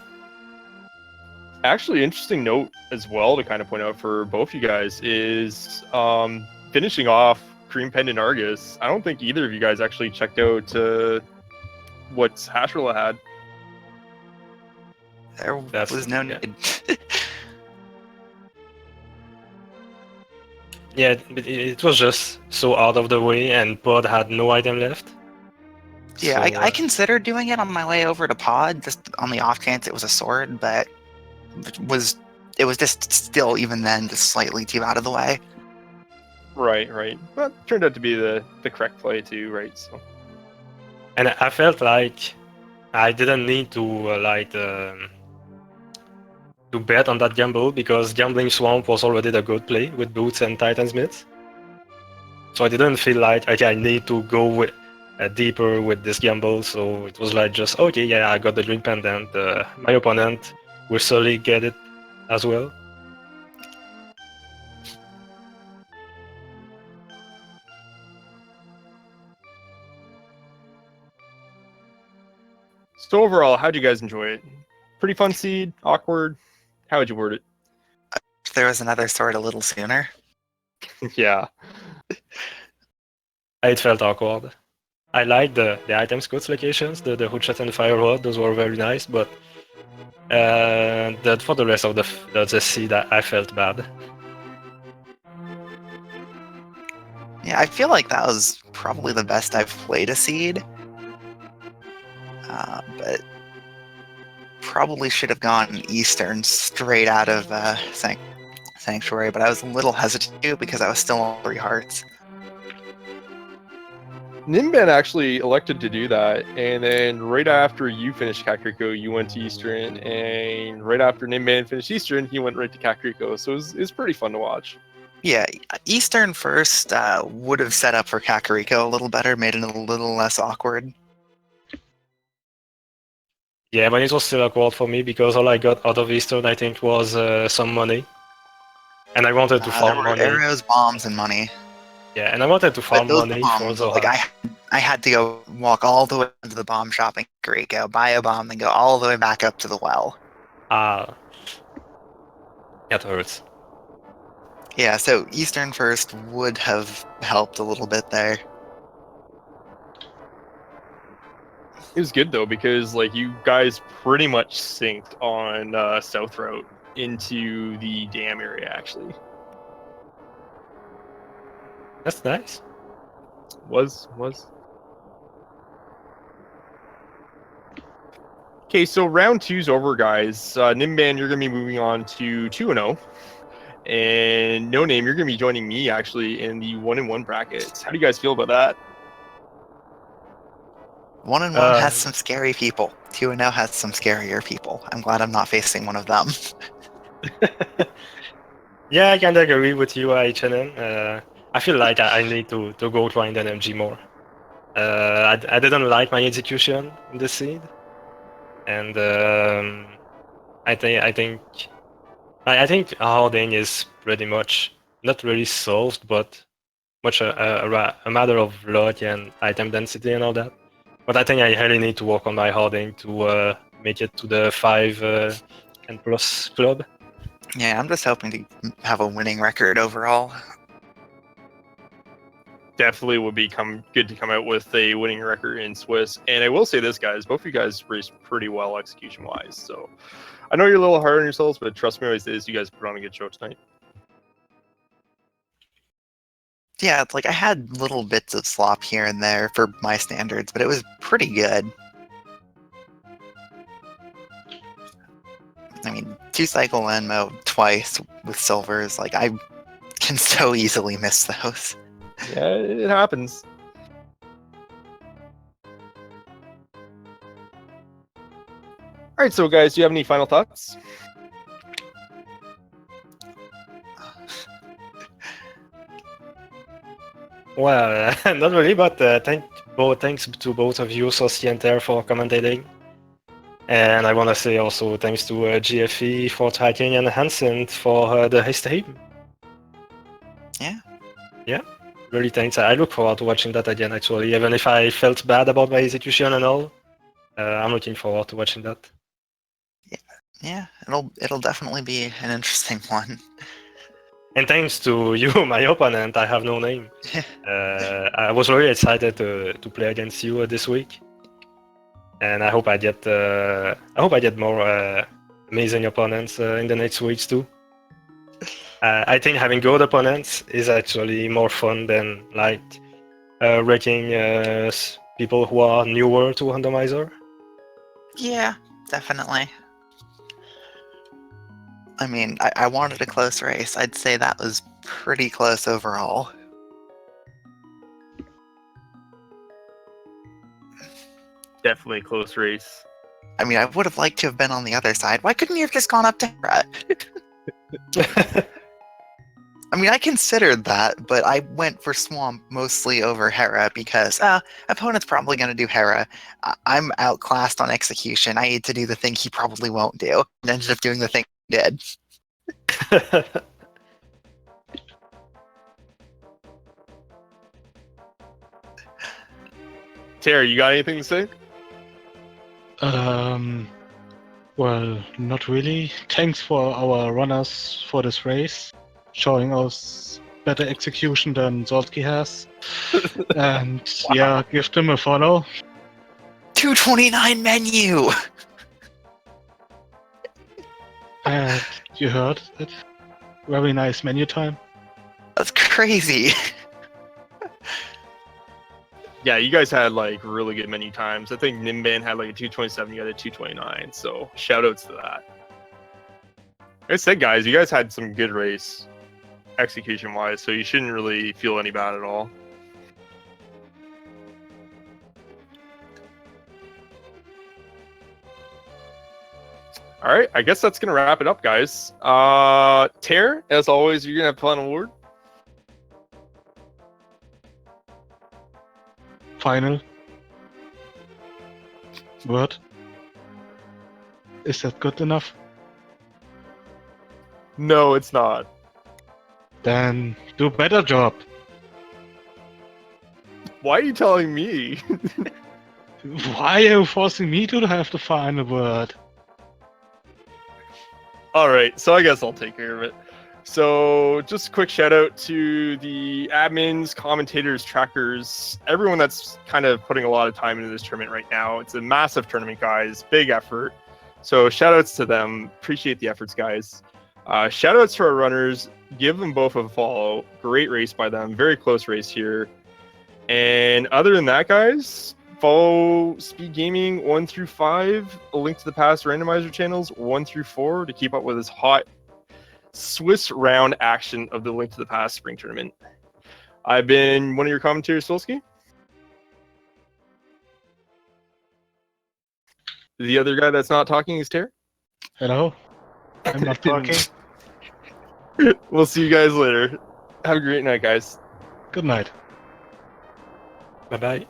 Actually, interesting note as well to kind of point out for both you guys is finishing off Cream Pendant Argus, I don't think either of you guys actually checked out what Hashrilla had. There was no need. Yeah, it was just so out of the way, and Pod had no item left. Yeah, So, I considered doing it on my way over to Pod, just on the off chance it was a sword, but it was just still, even then, just slightly too out of the way. Right. But turned out to be the correct play too, right? So. And I felt like I didn't need to to bet on that gamble, because Gambling Swamp was already the good play with Boots and Titansmith. So I didn't feel like, okay, I need to go deeper with this gamble. So it was like just, okay, yeah, I got the Green Pendant. My opponent will surely get it as well. So overall, how'd you guys enjoy it? Pretty fun seed, awkward. How would you word it? If there was another sword a little sooner. Yeah. It felt awkward. I liked the item scout locations, the Hoodshot and Fire Rod, those were very nice, but for the rest of the seed, I felt bad. Yeah, I feel like that was probably the best I've played a seed. But probably should have gone Eastern straight out of Sanctuary, but I was a little hesitant because I was still on 3 hearts. Ninban actually elected to do that, and then right after you finished Kakariko, you went to Eastern, and right after Ninban finished Eastern, he went right to Kakariko, so it was pretty fun to watch. Yeah, Eastern first would have set up for Kakariko a little better, made it a little less awkward. Yeah, but it was still awkward for me, because all I got out of Eastern, I think, was some money. And I wanted to farm there were money. arrows, bombs, and money. Yeah, and I wanted to farm But those money bombs, for Zoha. like I had to go walk all the way to the bomb shop in Kakariko, buy a bomb, then go all the way back up to the well. That hurts. Yeah, so Eastern first would have helped a little bit there. It was good though, because like you guys pretty much synced on South Route into the dam area actually. That's nice. Was. Okay, so round 2's over, guys. Ninban, you're gonna be moving on to 2-0. And No Name, you're gonna be joining me actually in the 1-1 brackets. How do you guys feel about that? 1-1 has some scary people. 2-0 has some scarier people. I'm glad I'm not facing one of them. Yeah, I can agree with you, HNN. I feel like I need to go grind NMG more. I didn't like my execution in the seed, and I think hoarding is pretty much not really solved, but much a matter of luck and item density and all that. But I think I really need to work on my hoarding to make it to the 5 and plus club. Yeah, I'm just hoping to have a winning record overall. Definitely would be good to come out with a winning record in Swiss. And I will say this, guys, both of you guys raced pretty well execution-wise. So I know you're a little hard on yourselves, but trust me, always is, you guys put on a good show tonight. Yeah, like I had little bits of slop here and there for my standards, but it was pretty good. I mean, 2-cycle Enmo twice with silvers, like I can so easily miss those. Yeah, it happens. All right, so guys, do you have any final thoughts? Well, not really, but thanks to both of you, Saucy and Ter, for commentating. And I want to say also thanks to GFE for tracking and Hansen for the history. Yeah, really thanks. I look forward to watching that again, actually. Even if I felt bad about my execution and all, I'm looking forward to watching that. Yeah, it'll definitely be an interesting one. And thanks to you, my opponent, I have no name. I was really excited to play against you this week, and I hope I get more amazing opponents in the next weeks too. I think having good opponents is actually more fun than like wrecking people who are newer to Randomizer. Yeah, definitely. I mean, I wanted a close race. I'd say that was pretty close overall. Definitely a close race. I mean, I would have liked to have been on the other side. Why couldn't you have just gone up to Hera? I mean, I considered that, but I went for Swamp mostly over Hera because opponent's probably going to do Hera. I'm outclassed on execution. I need to do the thing he probably won't do, and ended up doing the thing he did. Terry, you got anything to say? Well, not really. Thanks for our runners for this race, showing us better execution than Zolski has. And yeah, give them a follow. 229 menu! And you heard it. Very nice menu time. That's crazy. Yeah, you guys had like really good menu times. I think Ninban had like a 227, you had a 229. So shout outs to that. Like I said, guys, you guys had some good race execution wise, so you shouldn't really feel any bad at all. All right, I guess that's gonna wrap it up, guys. Tare, as always, you're gonna have final word. Final word. Is that good enough? No, it's not. Then do a better job. Why are you telling me? Why are you forcing me to have the final word? All right, so I guess I'll take care of it. So just a quick shout out to the admins, commentators, trackers, everyone that's kind of putting a lot of time into this tournament right now. It's a massive tournament, guys. Big effort. So shout outs to them. Appreciate the efforts, guys. Shout outs to our runners. Give them both a follow. Great race by them. Very close race here. And other than that, guys, follow Speed Gaming 1 through 5, a link to the past randomizer channels 1 through 4 to keep up with this hot Swiss round action of the Link to the Past Spring Tournament. I've been one of your commentators, Solsky. The other guy that's not talking is Tare. Hello? I'm not talking. We'll see you guys later. Have a great night, guys. Good night. Bye bye.